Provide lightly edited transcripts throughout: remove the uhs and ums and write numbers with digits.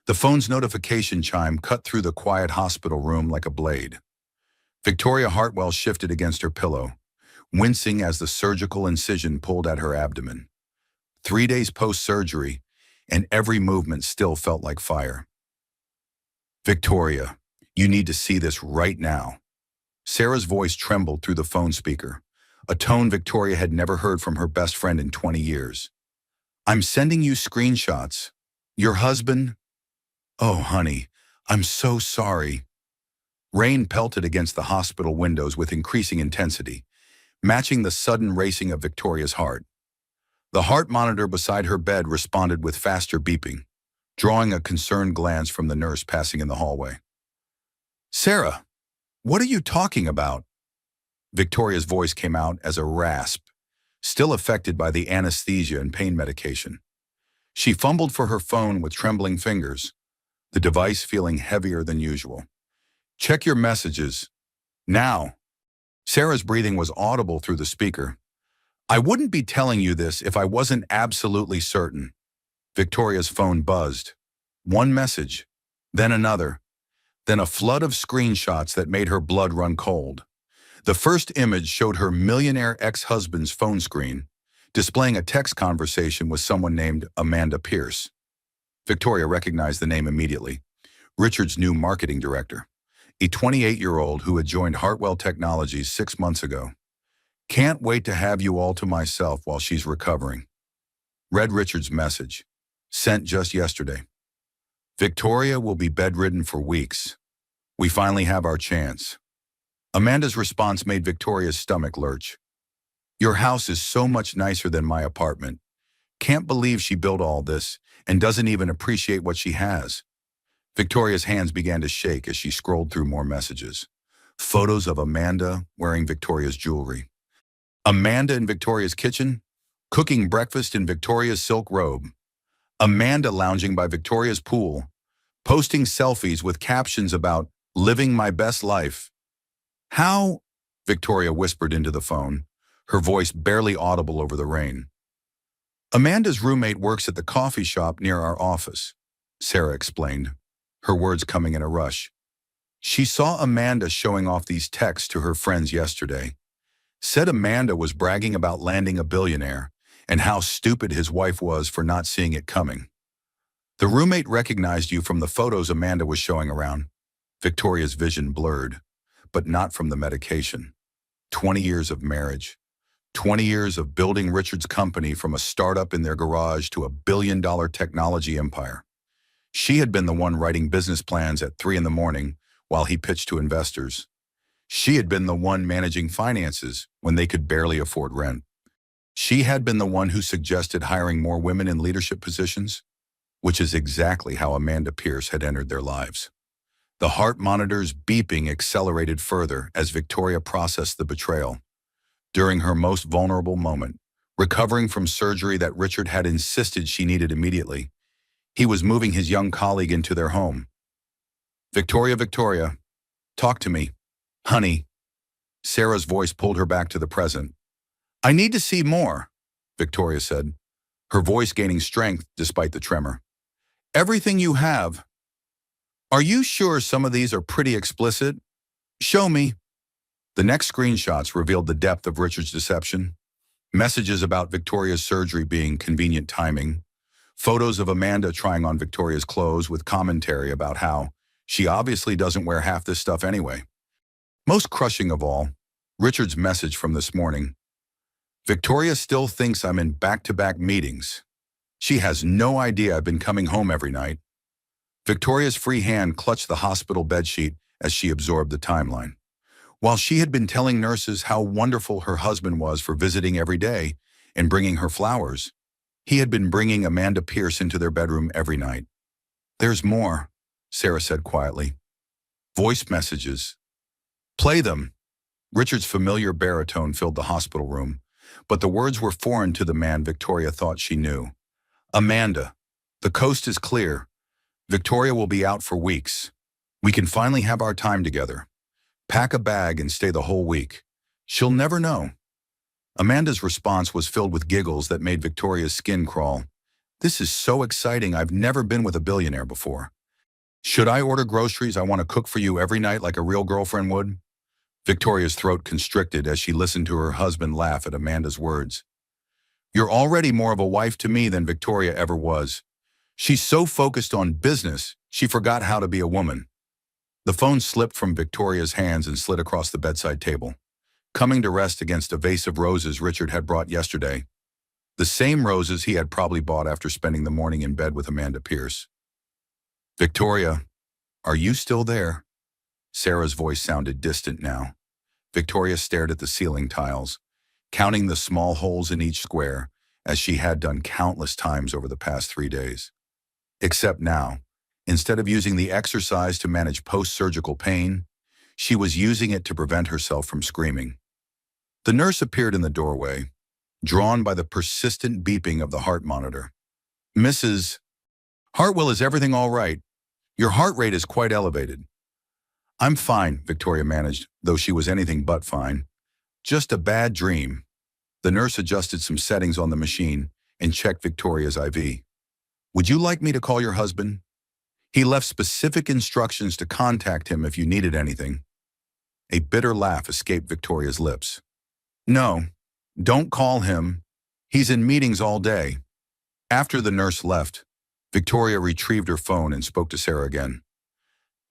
The phone's notification chime cut through the quiet hospital room like a blade. Victoria Hartwell shifted against her pillow, wincing as the surgical incision pulled at her abdomen. 3 days post-surgery, and every movement still felt like fire. "Victoria, you need to see this right now." Sarah's voice trembled through the phone speaker, a tone Victoria had never heard from her best friend in 20 years. "I'm sending you screenshots. Your husband—" "Oh, honey, I'm so sorry." Rain pelted against the hospital windows with increasing intensity, matching the sudden racing of Victoria's heart. The heart monitor beside her bed responded with faster beeping, drawing a concerned glance from the nurse passing in the hallway. "Sarah, what are you talking about?" Victoria's voice came out as a rasp, still affected by the anesthesia and pain medication. She fumbled for her phone with trembling fingers, the device feeling heavier than usual. "Check your messages. Now." Sarah's breathing was audible through the speaker. "I wouldn't be telling you this if I wasn't absolutely certain." Victoria's phone buzzed. One message, then another, then a flood of screenshots that made her blood run cold. The first image showed her millionaire ex-husband's phone screen, displaying a text conversation with someone named Amanda Pierce. Victoria recognized the name immediately. Richard's new marketing director, a 28-year-old who had joined Hartwell Technologies 6 months ago. "Can't wait to have you all to myself while she's recovering." Read Richard's message, sent just yesterday. "Victoria will be bedridden for weeks. We finally have our chance." Amanda's response made Victoria's stomach lurch. "Your house is so much nicer than my apartment. Can't believe she built all this and doesn't even appreciate what she has." Victoria's hands began to shake as she scrolled through more messages. Photos of Amanda wearing Victoria's jewelry. Amanda in Victoria's kitchen, cooking breakfast in Victoria's silk robe. Amanda lounging by Victoria's pool, posting selfies with captions about "living my best life." "How?" Victoria whispered into the phone, her voice barely audible over the rain. "Amanda's roommate works at the coffee shop near our office," Sarah explained, her words coming in a rush. "She saw Amanda showing off these texts to her friends yesterday. Said Amanda was bragging about landing a billionaire and how stupid his wife was for not seeing it coming. The roommate recognized you from the photos Amanda was showing around." Victoria's vision blurred, but not from the medication. 20 years of marriage. 20 years of building Richard's company from a startup in their garage to a billion-dollar technology empire. She had been the one writing business plans at 3 in the morning while he pitched to investors. She had been the one managing finances when they could barely afford rent. She had been the one who suggested hiring more women in leadership positions, which is exactly how Amanda Pierce had entered their lives. The heart monitor's beeping accelerated further as Victoria processed the betrayal. During her most vulnerable moment, recovering from surgery that Richard had insisted she needed immediately, he was moving his young colleague into their home. Victoria, talk to me. Honey." Sarah's voice pulled her back to the present. "I need to see more," Victoria said, her voice gaining strength despite the tremor. "Everything you have. Are you sure some of these are pretty explicit? Show me." The next screenshots revealed the depth of Richard's deception. Messages about Victoria's surgery being convenient timing. Photos of Amanda trying on Victoria's clothes with commentary about how she obviously doesn't wear half this stuff anyway. Most crushing of all, Richard's message from this morning. "Victoria still thinks I'm in back-to-back meetings. She has no idea I've been coming home every night." Victoria's free hand clutched the hospital bedsheet as she absorbed the timeline. While she had been telling nurses how wonderful her husband was for visiting every day and bringing her flowers, he had been bringing Amanda Pierce into their bedroom every night. "There's more," Sarah said quietly. "Voice messages. Play them." Richard's familiar baritone filled the hospital room, but the words were foreign to the man Victoria thought she knew. "Amanda, the coast is clear. Victoria will be out for weeks. We can finally have our time together. Pack a bag and stay the whole week. She'll never know." Amanda's response was filled with giggles that made Victoria's skin crawl. "This is so exciting. I've never been with a billionaire before." Should I order groceries? I want to cook for you every night like a real girlfriend would. Victoria's throat constricted as she listened to her husband laugh at Amanda's words. You're already more of a wife to me than Victoria ever was. She's so focused on business, she forgot how to be a woman. The phone slipped from Victoria's hands and slid across the bedside table, coming to rest against a vase of roses Richard had brought yesterday. The same roses he had probably bought after spending the morning in bed with Amanda Pierce. Victoria, are you still there? Sarah's voice sounded distant now. Victoria stared at the ceiling tiles, counting the small holes in each square, as she had done countless times over the past 3 days. Except now, instead of using the exercise to manage post-surgical pain, she was using it to prevent herself from screaming. The nurse appeared in the doorway, drawn by the persistent beeping of the heart monitor. Mrs. Hartwell, is everything all right? Your heart rate is quite elevated. I'm fine, Victoria managed, though she was anything but fine. Just a bad dream. The nurse adjusted some settings on the machine and checked Victoria's IV. Would you like me to call your husband? He left specific instructions to contact him if you needed anything. A bitter laugh escaped Victoria's lips. No, don't call him. He's in meetings all day. After the nurse left, Victoria retrieved her phone and spoke to Sarah again.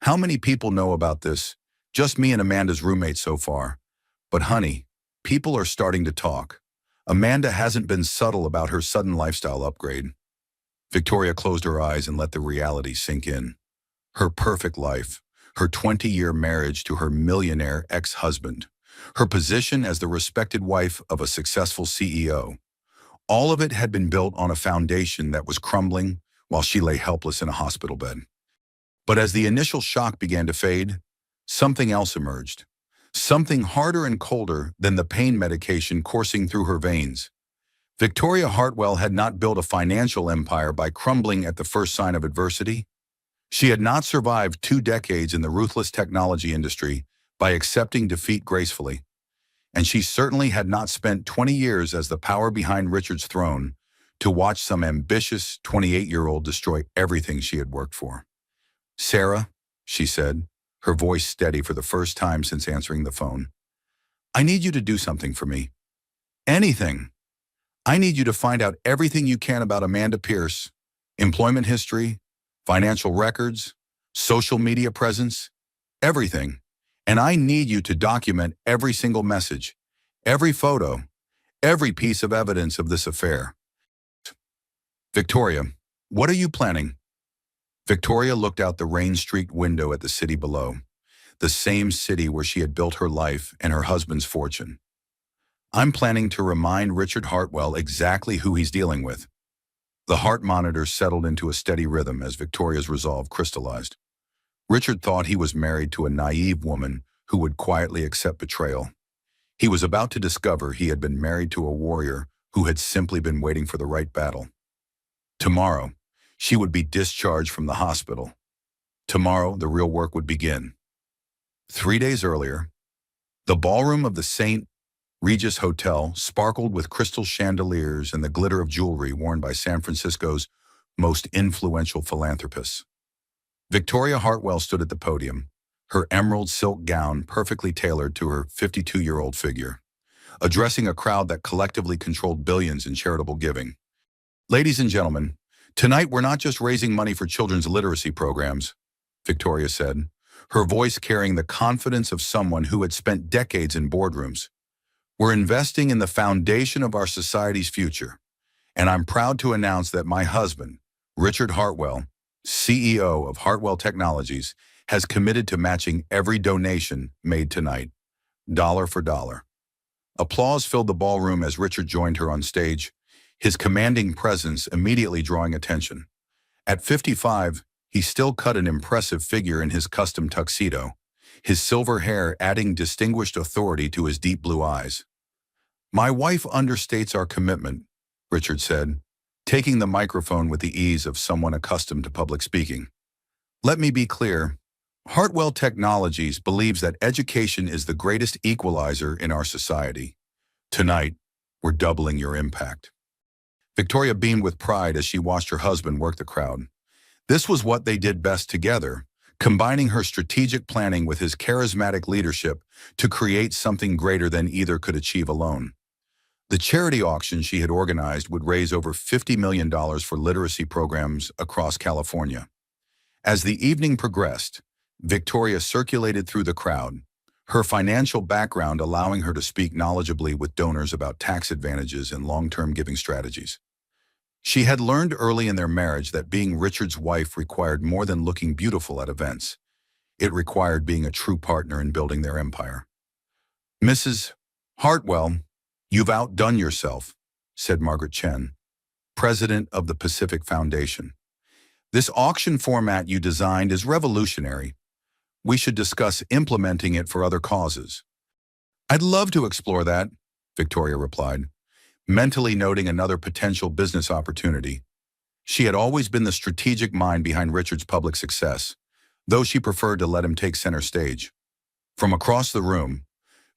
How many people know about this? Just me and Amanda's roommate so far. But honey, people are starting to talk. Amanda hasn't been subtle about her sudden lifestyle upgrade. Victoria closed her eyes and let the reality sink in. Her perfect life, her 20-year marriage to her millionaire ex-husband, her position as the respected wife of a successful CEO. All of it had been built on a foundation that was crumbling while she lay helpless in a hospital bed. But as the initial shock began to fade, something else emerged. Something harder and colder than the pain medication coursing through her veins. Victoria Hartwell had not built a financial empire by crumbling at the first sign of adversity. She had not survived 2 decades in the ruthless technology industry by accepting defeat gracefully. And she certainly had not spent 20 years as the power behind Richard's throne to watch some ambitious 28-year-old destroy everything she had worked for. Sarah, she said, her voice steady for the first time since answering the phone. I need you to do something for me. Anything. I need you to find out everything you can about Amanda Pierce, employment history, financial records, social media presence, everything. And I need you to document every single message, every photo, every piece of evidence of this affair. Victoria, what are you planning? Victoria looked out the rain-streaked window at the city below, the same city where she had built her life and her husband's fortune. I'm planning to remind Richard Hartwell exactly who he's dealing with. The heart monitor settled into a steady rhythm as Victoria's resolve crystallized. Richard thought he was married to a naive woman who would quietly accept betrayal. He was about to discover he had been married to a warrior who had simply been waiting for the right battle. Tomorrow, she would be discharged from the hospital. Tomorrow, the real work would begin. 3 days earlier, the ballroom of the St. Regis Hotel sparkled with crystal chandeliers and the glitter of jewelry worn by San Francisco's most influential philanthropists. Victoria Hartwell stood at the podium, her emerald silk gown perfectly tailored to her 52-year-old figure, addressing a crowd that collectively controlled billions in charitable giving. Ladies and gentlemen, tonight we're not just raising money for children's literacy programs, Victoria said, her voice carrying the confidence of someone who had spent decades in boardrooms. We're investing in the foundation of our society's future, and I'm proud to announce that my husband, Richard Hartwell, CEO of Hartwell Technologies, has committed to matching every donation made tonight, dollar for dollar. Applause filled the ballroom as Richard joined her on stage, his commanding presence immediately drawing attention. At 55, he still cut an impressive figure in his custom tuxedo, his silver hair adding distinguished authority to his deep blue eyes. My wife understates our commitment, Richard said, taking the microphone with the ease of someone accustomed to public speaking. Let me be clear. Hartwell Technologies believes that education is the greatest equalizer in our society. Tonight, we're doubling your impact. Victoria beamed with pride as she watched her husband work the crowd. This was what they did best together, combining her strategic planning with his charismatic leadership to create something greater than either could achieve alone. The charity auction she had organized would raise over $50 million for literacy programs across California. As the evening progressed, Victoria circulated through the crowd, her financial background allowing her to speak knowledgeably with donors about tax advantages and long-term giving strategies. She had learned early in their marriage that being Richard's wife required more than looking beautiful at events. It required being a true partner in building their empire. "Mrs. Hartwell, you've outdone yourself," said Margaret Chen, president of the Pacific Foundation. "This auction format you designed is revolutionary. We should discuss implementing it for other causes." "I'd love to explore that," Victoria replied, mentally noting another potential business opportunity. She had always been the strategic mind behind Richard's public success, though she preferred to let him take center stage. From across the room,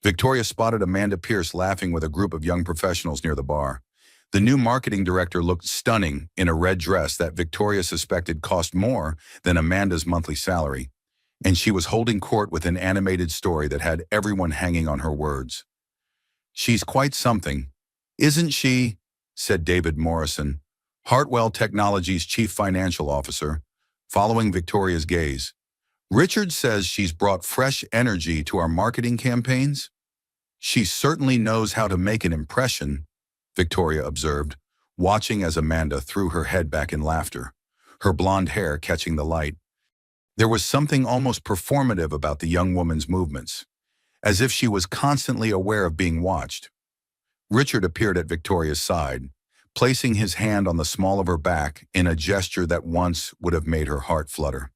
Victoria spotted Amanda Pierce laughing with a group of young professionals near the bar. The new marketing director looked stunning in a red dress that Victoria suspected cost more than Amanda's monthly salary, and she was holding court with an animated story that had everyone hanging on her words. "She's quite something, isn't she?" said David Morrison, Hartwell Technologies' chief financial officer, following Victoria's gaze. "Richard says she's brought fresh energy to our marketing campaigns." "She certainly knows how to make an impression," Victoria observed, watching as Amanda threw her head back in laughter, her blonde hair catching the light. There was something almost performative about the young woman's movements, as if she was constantly aware of being watched. Richard appeared at Victoria's side, placing his hand on the small of her back in a gesture that once would have made her heart flutter.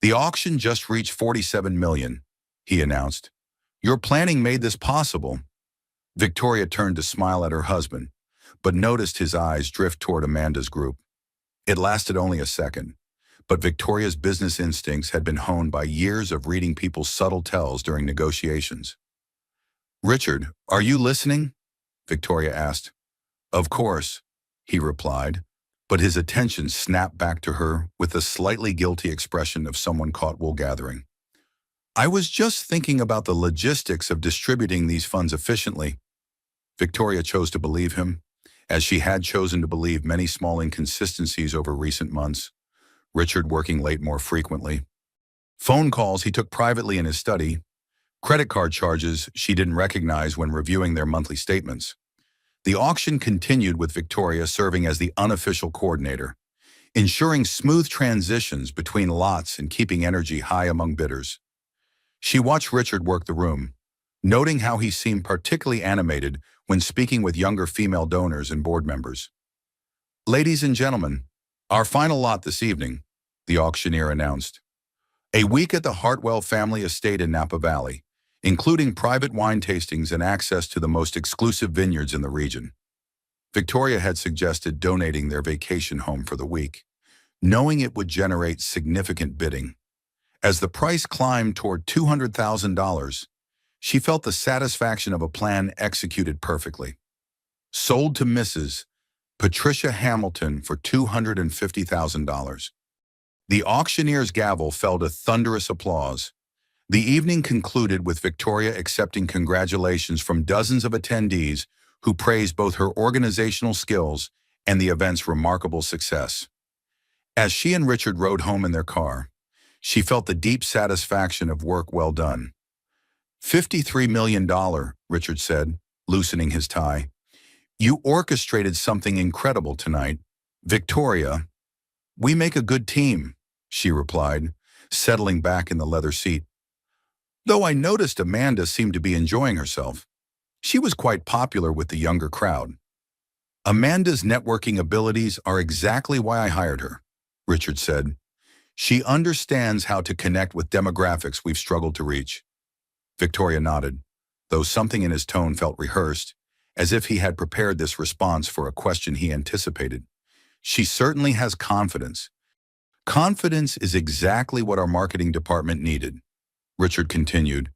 "The auction just reached $47 million, he announced. "Your planning made this possible." Victoria turned to smile at her husband, but noticed his eyes drift toward Amanda's group. It lasted only a second, but Victoria's business instincts had been honed by years of reading people's subtle tells during negotiations. "Richard, are you listening?" Victoria asked. "Of course," he replied, but his attention snapped back to her with a slightly guilty expression of someone caught wool-gathering. "I was just thinking about the logistics of distributing these funds efficiently." Victoria chose to believe him, as she had chosen to believe many small inconsistencies over recent months. Richard working late more frequently, phone calls he took privately in his study, credit card charges she didn't recognize when reviewing their monthly statements. The auction continued with Victoria serving as the unofficial coordinator, ensuring smooth transitions between lots and keeping energy high among bidders. She watched Richard work the room, noting how he seemed particularly animated when speaking with younger female donors and board members. "Ladies and gentlemen, our final lot this evening," the auctioneer announced. "A week at the Hartwell family estate in Napa Valley, including private wine tastings and access to the most exclusive vineyards in the region." Victoria had suggested donating their vacation home for the week, knowing it would generate significant bidding. As the price climbed toward $200,000, she felt the satisfaction of a plan executed perfectly. Sold to Mrs. Patricia Hamilton for $250,000. The auctioneer's gavel fell to thunderous applause. The evening concluded with Victoria accepting congratulations from dozens of attendees who praised both her organizational skills and the event's remarkable success. As she and Richard rode home in their car, she felt the deep satisfaction of work well done. $53 million, Richard said, loosening his tie. "You orchestrated something incredible tonight." "Victoria, we make a good team," she replied, settling back in the leather seat. Though I noticed Amanda seemed to be enjoying herself. She was quite popular with the younger crowd. "Amanda's networking abilities are exactly why I hired her," Richard said. "She understands how to connect with demographics we've struggled to reach." Victoria nodded, though something in his tone felt rehearsed, as if he had prepared this response for a question he anticipated. "She certainly has confidence." "Confidence is exactly what our marketing department needed," Richard continued.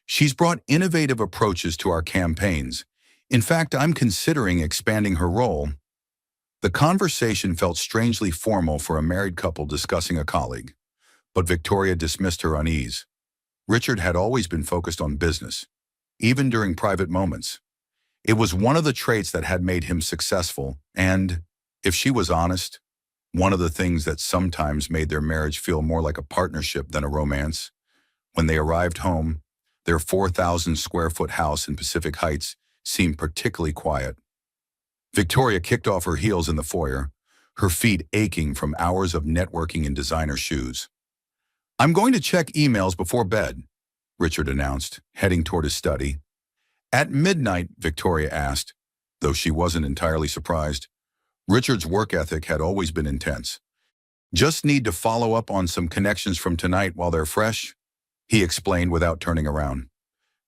"She's brought innovative approaches to our campaigns. In fact, I'm considering expanding her role." The conversation felt strangely formal for a married couple discussing a colleague, but Victoria dismissed her unease. Richard had always been focused on business, even during private moments. It was one of the traits that had made him successful, and, if she was honest, one of the things that sometimes made their marriage feel more like a partnership than a romance. When they arrived home, their 4,000 square foot house in Pacific Heights seemed particularly quiet. Victoria kicked off her heels in the foyer, her feet aching from hours of networking in designer shoes. "I'm going to check emails before bed," Richard announced, heading toward his study. "At midnight?" Victoria asked, though she wasn't entirely surprised. Richard's work ethic had always been intense. "Just need to follow up on some connections from tonight while they're fresh," he explained without turning around.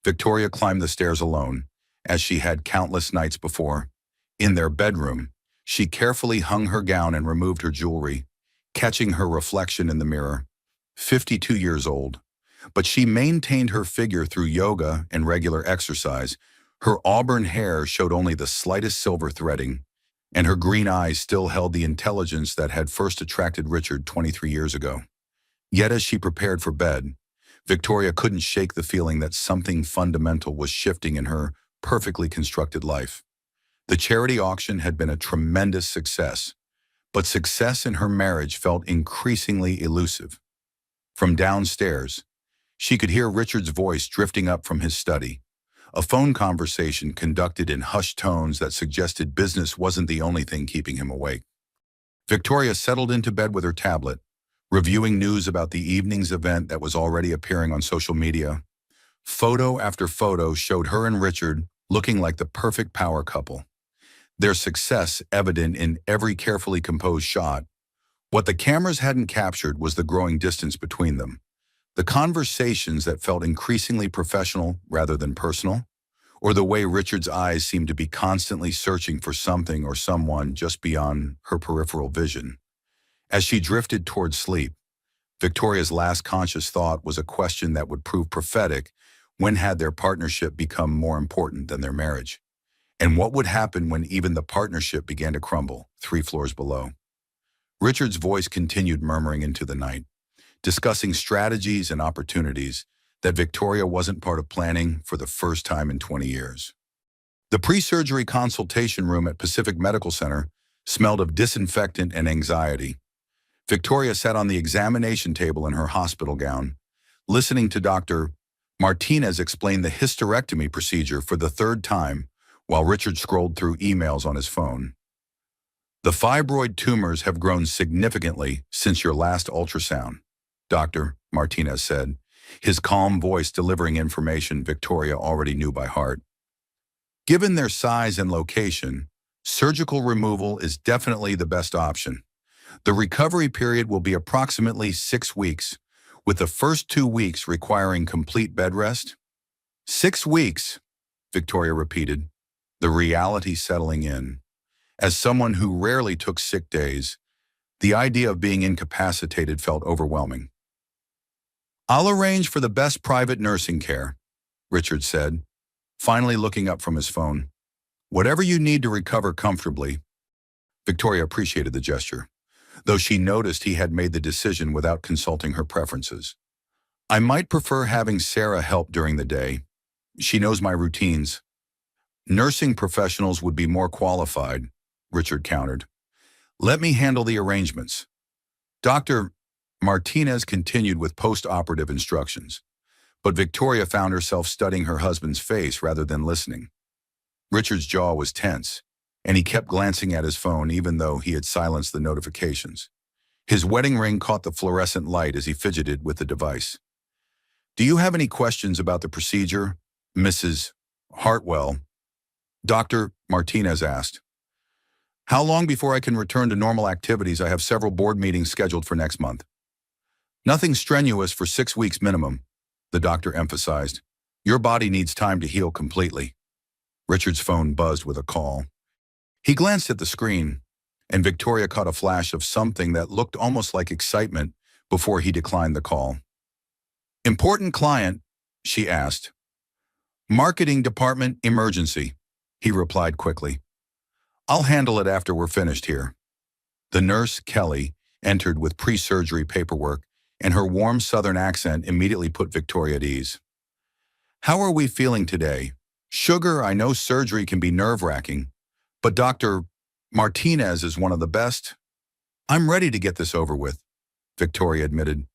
Victoria climbed the stairs alone, as she had countless nights before. In their bedroom, she carefully hung her gown and removed her jewelry, catching her reflection in the mirror. 52 years old, but she maintained her figure through yoga and regular exercise. Her auburn hair showed only the slightest silver threading, and her green eyes still held the intelligence that had first attracted Richard 23 years ago. Yet as she prepared for bed, Victoria couldn't shake the feeling that something fundamental was shifting in her perfectly constructed life. The charity auction had been a tremendous success, but success in her marriage felt increasingly elusive. From downstairs, she could hear Richard's voice drifting up from his study, a phone conversation conducted in hushed tones that suggested business wasn't the only thing keeping him awake. Victoria settled into bed with her tablet, reviewing news about the evening's event that was already appearing on social media. Photo after photo showed her and Richard looking like the perfect power couple, their success evident in every carefully composed shot. What the cameras hadn't captured was the growing distance between them, the conversations that felt increasingly professional rather than personal, or the way Richard's eyes seemed to be constantly searching for something or someone just beyond her peripheral vision. As she drifted toward sleep, Victoria's last conscious thought was a question that would prove prophetic: when had their partnership become more important than their marriage? And what would happen when even the partnership began to crumble 3 floors below? Richard's voice continued murmuring into the night, discussing strategies and opportunities that Victoria wasn't part of planning for the first time in 20 years. The pre-surgery consultation room at Pacific Medical Center smelled of disinfectant and anxiety. Victoria sat on the examination table in her hospital gown, listening to Dr. Martinez explain the hysterectomy procedure for the 3rd time while Richard scrolled through emails on his phone. "The fibroid tumors have grown significantly since your last ultrasound," Dr. Martinez said, his calm voice delivering information Victoria already knew by heart. "Given their size and location, surgical removal is definitely the best option. The recovery period will be approximately 6 weeks, with the first 2 weeks requiring complete bed rest." 6 weeks, Victoria repeated, the reality settling in. As someone who rarely took sick days, the idea of being incapacitated felt overwhelming. "I'll arrange for the best private nursing care," Richard said, finally looking up from his phone. "Whatever you need to recover comfortably." Victoria appreciated the gesture, though she noticed he had made the decision without consulting her preferences. "I might prefer having Sarah help during the day. She knows my routines." "Nursing professionals would be more qualified," Richard countered. "Let me handle the arrangements." Dr. Martinez continued with post-operative instructions, but Victoria found herself studying her husband's face rather than listening. Richard's jaw was tense, and he kept glancing at his phone even though he had silenced the notifications. His wedding ring caught the fluorescent light as he fidgeted with the device. "Do you have any questions about the procedure, Mrs. Hartwell?" Dr. Martinez asked. "How long before I can return to normal activities? I have several board meetings scheduled for next month." "Nothing strenuous for 6 weeks minimum," the doctor emphasized. "Your body needs time to heal completely." Richard's phone buzzed with a call. He glanced at the screen, and Victoria caught a flash of something that looked almost like excitement before he declined the call. "Important client?" she asked. "Marketing department emergency," he replied quickly. I'll handle it after we're finished here. The nurse, Kelly, entered with pre-surgery paperwork, and her warm southern accent immediately put Victoria at ease. How are we feeling today? Sugar, I know surgery can be nerve-wracking, but Dr. Martinez is one of the best. I'm ready to get this over with, Victoria admitted.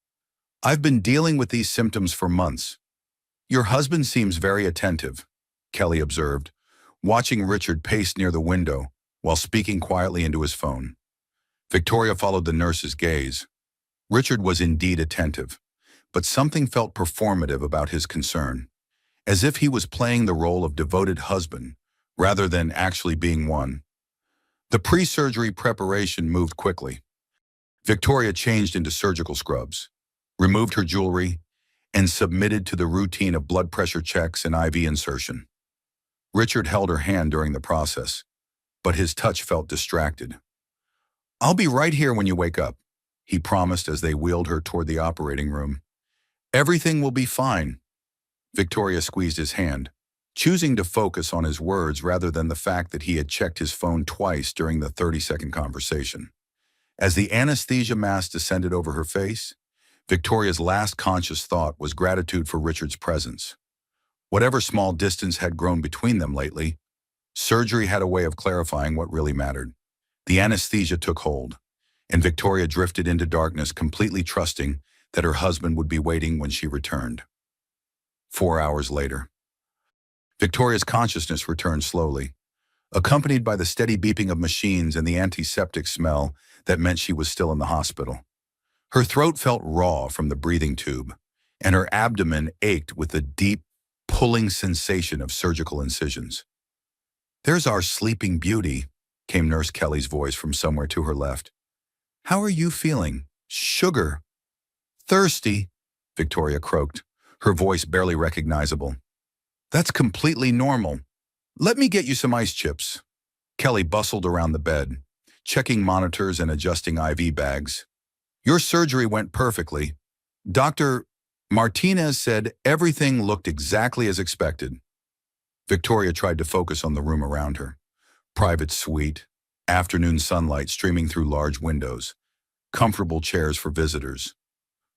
I've been dealing with these symptoms for months. Your husband seems very attentive, Kelly observed, watching Richard pace near the window while speaking quietly into his phone. Victoria followed the nurse's gaze. Richard was indeed attentive, but something felt performative about his concern, as if he was playing the role of devoted husband rather than actually being one. The pre-surgery preparation moved quickly. Victoria changed into surgical scrubs, removed her jewelry, and submitted to the routine of blood pressure checks and IV insertion. Richard held her hand during the process, but his touch felt distracted. I'll be right here when you wake up, he promised as they wheeled her toward the operating room. Everything will be fine. Victoria squeezed his hand, choosing to focus on his words rather than the fact that he had checked his phone twice during the 30-second conversation. As the anesthesia mask descended over her face, Victoria's last conscious thought was gratitude for Richard's presence. Whatever small distance had grown between them lately, surgery had a way of clarifying what really mattered. The anesthesia took hold, and Victoria drifted into darkness, completely trusting that her husband would be waiting when she returned. 4 hours later, Victoria's consciousness returned slowly, accompanied by the steady beeping of machines and the antiseptic smell that meant she was still in the hospital. Her throat felt raw from the breathing tube, and her abdomen ached with the deep, pulling sensation of surgical incisions. There's our sleeping beauty, came Nurse Kelly's voice from somewhere to her left. How are you feeling? Sugar. Thirsty, Victoria croaked, her voice barely recognizable. That's completely normal. Let me get you some ice chips. Kelly bustled around the bed, checking monitors and adjusting IV bags. Your surgery went perfectly. Dr. Martinez said everything looked exactly as expected. Victoria tried to focus on the room around her. Private suite, afternoon sunlight streaming through large windows, comfortable chairs for visitors.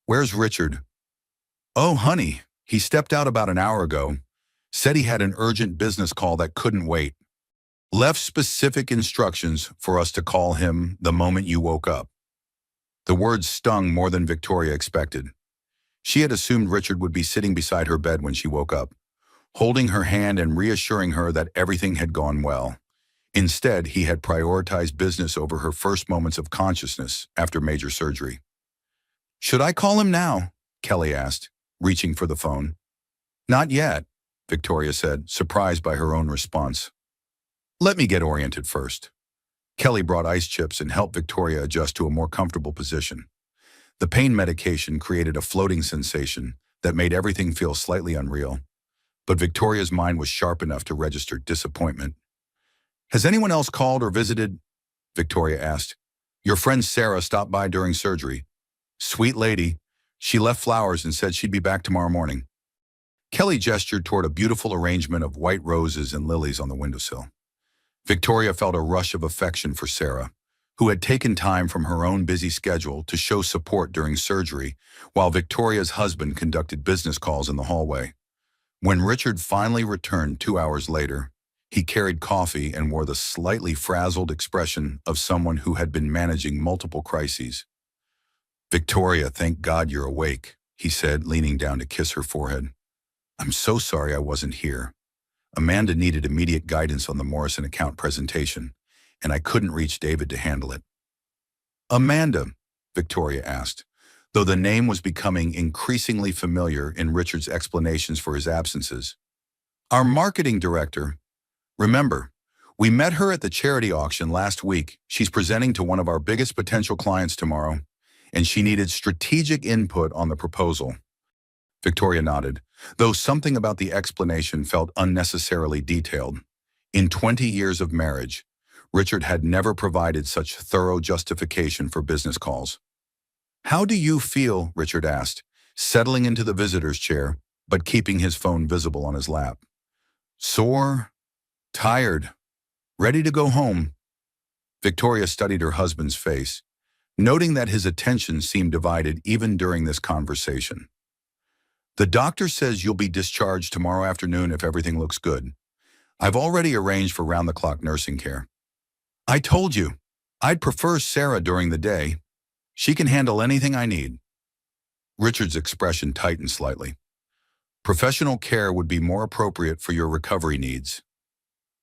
Where's Richard? Oh, honey, he stepped out about an hour ago. Said he had an urgent business call that couldn't wait. Left specific instructions for us to call him the moment you woke up. The words stung more than Victoria expected. She had assumed Richard would be sitting beside her bed when she woke up, holding her hand and reassuring her that everything had gone well. Instead, he had prioritized business over her first moments of consciousness after major surgery. Should I call him now? Kelly asked, reaching for the phone. Not yet, Victoria said, surprised by her own response. Let me get oriented first. Kelly brought ice chips and helped Victoria adjust to a more comfortable position. The pain medication created a floating sensation that made everything feel slightly unreal, but Victoria's mind was sharp enough to register disappointment. Has anyone else called or visited? Victoria asked. Your friend Sarah stopped by during surgery. Sweet lady. She left flowers and said she'd be back tomorrow morning. Kelly gestured toward a beautiful arrangement of white roses and lilies on the windowsill. Victoria felt a rush of affection for Sarah, who had taken time from her own busy schedule to show support during surgery, while Victoria's husband conducted business calls in the hallway. When Richard finally returned 2 hours later, he carried coffee and wore the slightly frazzled expression of someone who had been managing multiple crises. Victoria, thank God you're awake, he said, leaning down to kiss her forehead. I'm so sorry I wasn't here. Amanda needed immediate guidance on the Morrison account presentation, and I couldn't reach David to handle it. Amanda, Victoria asked, though the name was becoming increasingly familiar in Richard's explanations for his absences. Our marketing director. Remember, we met her at the charity auction last week. She's presenting to one of our biggest potential clients tomorrow, and she needed strategic input on the proposal. Victoria nodded, though something about the explanation felt unnecessarily detailed. In 20 years of marriage, Richard had never provided such thorough justification for business calls. How do you feel? Richard asked, settling into the visitor's chair, but keeping his phone visible on his lap. Sore, tired, ready to go home, Victoria studied her husband's face, noting that his attention seemed divided even during this conversation. The doctor says you'll be discharged tomorrow afternoon if everything looks good. I've already arranged for round-the-clock nursing care. I told you, I'd prefer Sarah during the day. She can handle anything I need. Richard's expression tightened slightly. Professional care would be more appropriate for your recovery needs.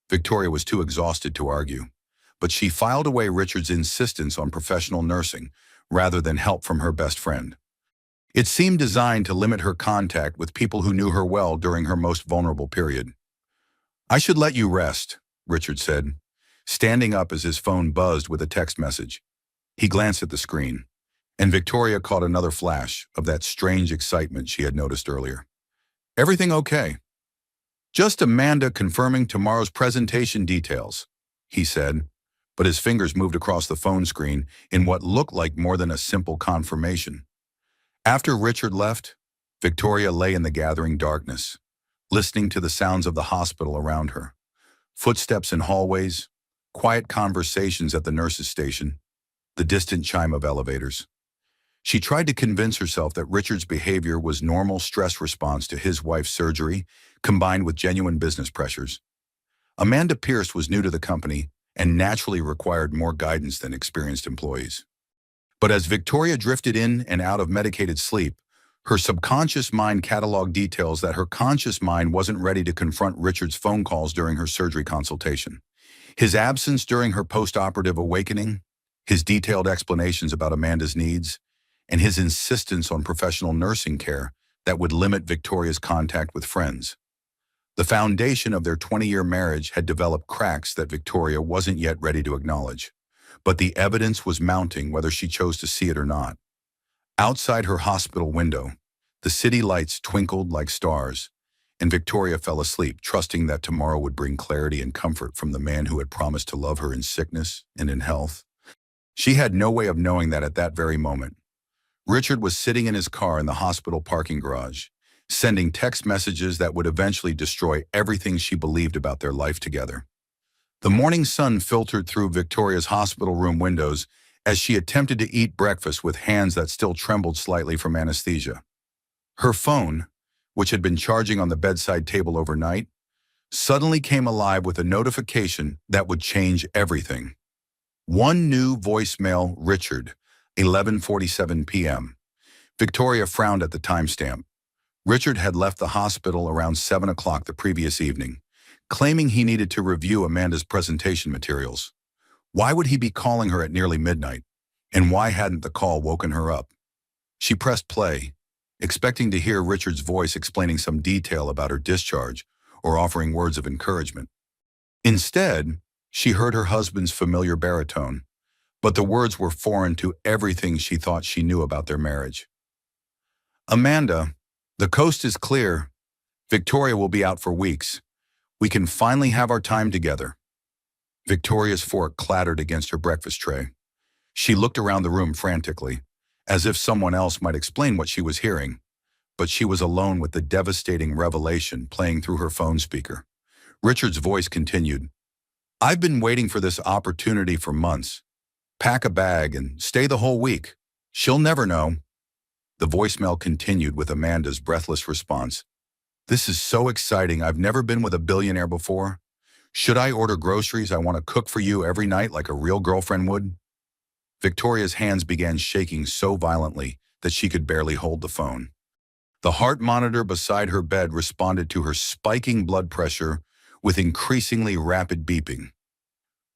Victoria was too exhausted to argue, but she filed away Richard's insistence on professional nursing rather than help from her best friend. It seemed designed to limit her contact with people who knew her well during her most vulnerable period. I should let you rest, Richard said, standing up as his phone buzzed with a text message. He glanced at the screen, and Victoria caught another flash of that strange excitement she had noticed earlier. Everything okay? Just Amanda confirming tomorrow's presentation details, he said, but his fingers moved across the phone screen in what looked like more than a simple confirmation. After Richard left, Victoria lay in the gathering darkness, listening to the sounds of the hospital around her. Footsteps in hallways, quiet conversations at the nurse's station, the distant chime of elevators. She tried to convince herself that Richard's behavior was normal stress response to his wife's surgery, combined with genuine business pressures. Amanda Pierce was new to the company and naturally required more guidance than experienced employees. But as Victoria drifted in and out of medicated sleep, her subconscious mind cataloged details that her conscious mind wasn't ready to confront Richard's phone calls during her surgery consultation. His absence during her post-operative awakening, his detailed explanations about Amanda's needs, and his insistence on professional nursing care that would limit Victoria's contact with friends. The foundation of their 20-year marriage had developed cracks that Victoria wasn't yet ready to acknowledge, but the evidence was mounting whether she chose to see it or not. Outside her hospital window, the city lights twinkled like stars, and Victoria fell asleep, trusting that tomorrow would bring clarity and comfort from the man who had promised to love her in sickness and in health. She had no way of knowing that at that very moment. Richard was sitting in his car in the hospital parking garage, sending text messages that would eventually destroy everything she believed about their life together. The morning sun filtered through Victoria's hospital room windows as she attempted to eat breakfast with hands that still trembled slightly from anesthesia. Her phone, which had been charging on the bedside table overnight, suddenly came alive with a notification that would change everything. One new voicemail, Richard, 11:47 p.m. Victoria frowned at the timestamp. Richard had left the hospital around 7 o'clock the previous evening, claiming he needed to review Amanda's presentation materials. Why would he be calling her at nearly midnight? And why hadn't the call woken her up? She pressed play, expecting to hear Richard's voice explaining some detail about her discharge or offering words of encouragement. Instead, she heard her husband's familiar baritone, but the words were foreign to everything she thought she knew about their marriage. Amanda, the coast is clear. Victoria will be out for weeks. We can finally have our time together. Victoria's fork clattered against her breakfast tray. She looked around the room frantically, as if someone else might explain what she was hearing, but she was alone with the devastating revelation playing through her phone speaker. Richard's voice continued, I've been waiting for this opportunity for months. Pack a bag and stay the whole week. She'll never know. The voicemail continued with Amanda's breathless response. This is so exciting. I've never been with a billionaire before. Should I order groceries? I want to cook for you every night like a real girlfriend would. Victoria's hands began shaking so violently that she could barely hold the phone. The heart monitor beside her bed responded to her spiking blood pressure with increasingly rapid beeping.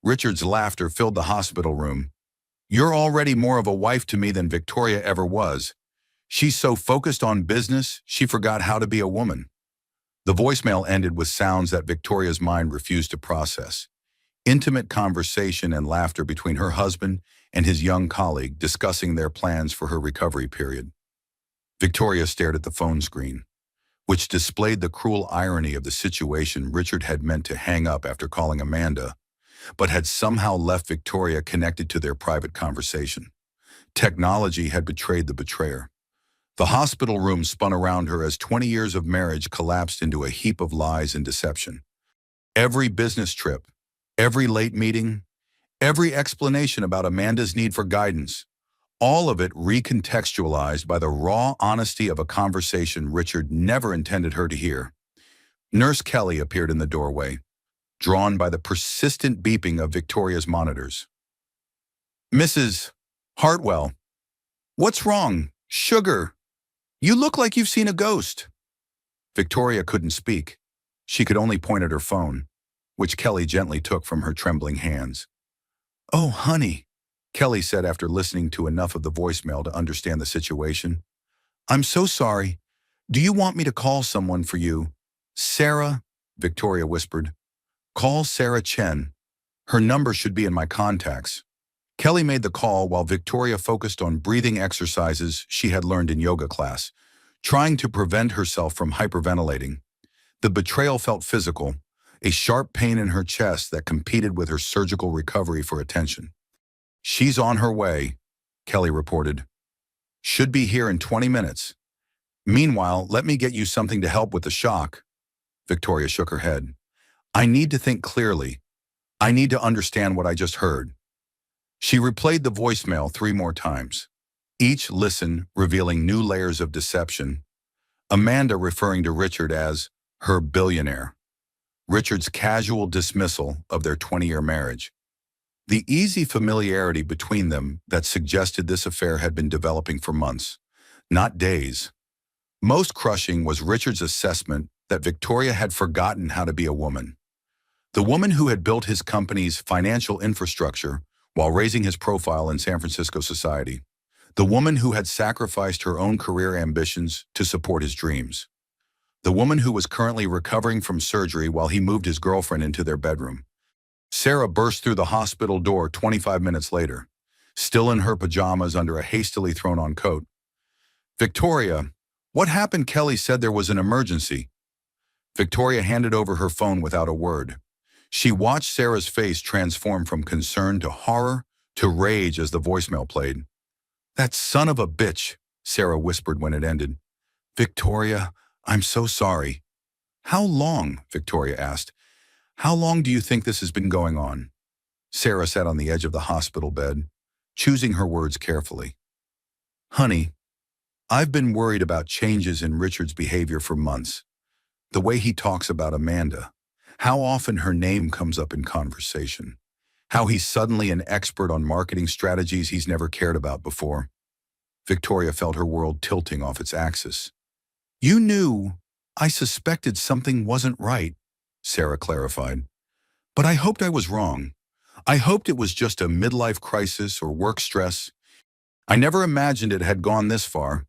Richard's laughter filled the hospital room. You're already more of a wife to me than Victoria ever was. She's so focused on business, she forgot how to be a woman. The voicemail ended with sounds that Victoria's mind refused to process. Intimate conversation and laughter between her husband and his young colleague discussing their plans for her recovery period. Victoria stared at the phone screen, which displayed the cruel irony of the situation. Richard had meant to hang up after calling Amanda, but had somehow left Victoria connected to their private conversation. Technology had betrayed the betrayer. The hospital room spun around her as 20 years of marriage collapsed into a heap of lies and deception. Every business trip, every late meeting, Every explanation about Amanda's need for guidance, all of it recontextualized by the raw honesty of a conversation Richard never intended her to hear. Nurse Kelly appeared in the doorway, drawn by the persistent beeping of Victoria's monitors. "Mrs. Hartwell, what's wrong? Sugar, you look like you've seen a ghost." Victoria couldn't speak. She could only point at her phone, which Kelly gently took from her trembling hands. "Oh, honey," Kelly said after listening to enough of the voicemail to understand the situation. "I'm so sorry. Do you want me to call someone for you?" "Sarah," Victoria whispered. "Call Sarah Chen. Her number should be in my contacts." Kelly made the call while Victoria focused on breathing exercises she had learned in yoga class, trying to prevent herself from hyperventilating. The betrayal felt physical, a sharp pain in her chest that competed with her surgical recovery for attention. "She's on her way," Kelly reported. "Should be here in 20 minutes. Meanwhile, let me get you something to help with the shock." Victoria shook her head. "I need to think clearly. I need to understand what I just heard." She replayed the voicemail 3 more times, each listen revealing new layers of deception. Amanda referring to Richard as her billionaire. Richard's casual dismissal of their 20-year marriage. The easy familiarity between them that suggested this affair had been developing for months, not days. Most crushing was Richard's assessment that Victoria had forgotten how to be a woman. The woman who had built his company's financial infrastructure while raising his profile in San Francisco society. The woman who had sacrificed her own career ambitions to support his dreams. The woman who was currently recovering from surgery while he moved his girlfriend into their bedroom. Sarah burst through the hospital door 25 minutes later, still in her pajamas under a hastily thrown-on coat. "Victoria, what happened?" Kelly said there was an emergency. Victoria handed over her phone without a word. She watched Sarah's face transform from concern to horror to rage as the voicemail played. "That son of a bitch," Sarah whispered when it ended. "Victoria, I'm so sorry." "How long?" Victoria asked. "How long do you think this has been going on?" Sarah sat on the edge of the hospital bed, choosing her words carefully. "Honey, I've been worried about changes in Richard's behavior for months. The way he talks about Amanda, how often her name comes up in conversation, how he's suddenly an expert on marketing strategies he's never cared about before." Victoria felt her world tilting off its axis. "You knew. I suspected something wasn't right," Sarah clarified. "But I hoped I was wrong. I hoped it was just a midlife crisis or work stress. I never imagined it had gone this far.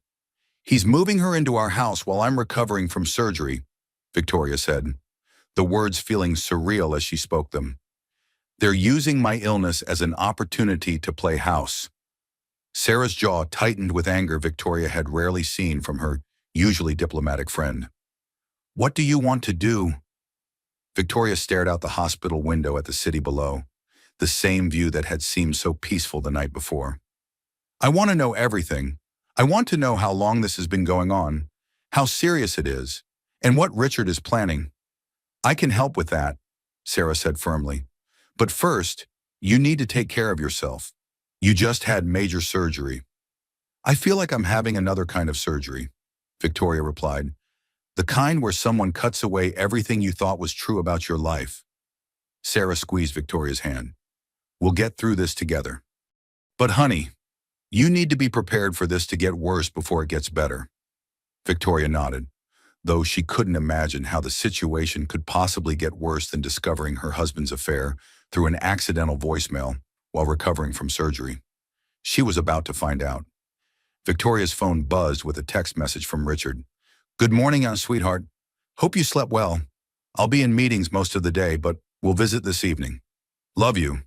He's moving her into our house while I'm recovering from surgery," Victoria said, the words feeling surreal as she spoke them. "They're using my illness as an opportunity to play house." Sarah's jaw tightened with anger Victoria had rarely seen from her usually diplomatic friend. "What do you want to do?" Victoria stared out the hospital window at the city below, the same view that had seemed so peaceful the night before. "I want to know everything. I want to know how long this has been going on, how serious it is, and what Richard is planning." "I can help with that," Sarah said firmly. "But first, you need to take care of yourself. You just had major surgery." "I feel like I'm having another kind of surgery," Victoria replied. "The kind where someone cuts away everything you thought was true about your life." Sarah squeezed Victoria's hand. "We'll get through this together. But honey, you need to be prepared for this to get worse before it gets better." Victoria nodded, though she couldn't imagine how the situation could possibly get worse than discovering her husband's affair through an accidental voicemail while recovering from surgery. She was about to find out. Victoria's phone buzzed with a text message from Richard. "Good morning, sweetheart. Hope you slept well. I'll be in meetings most of the day, but we'll visit this evening. Love you."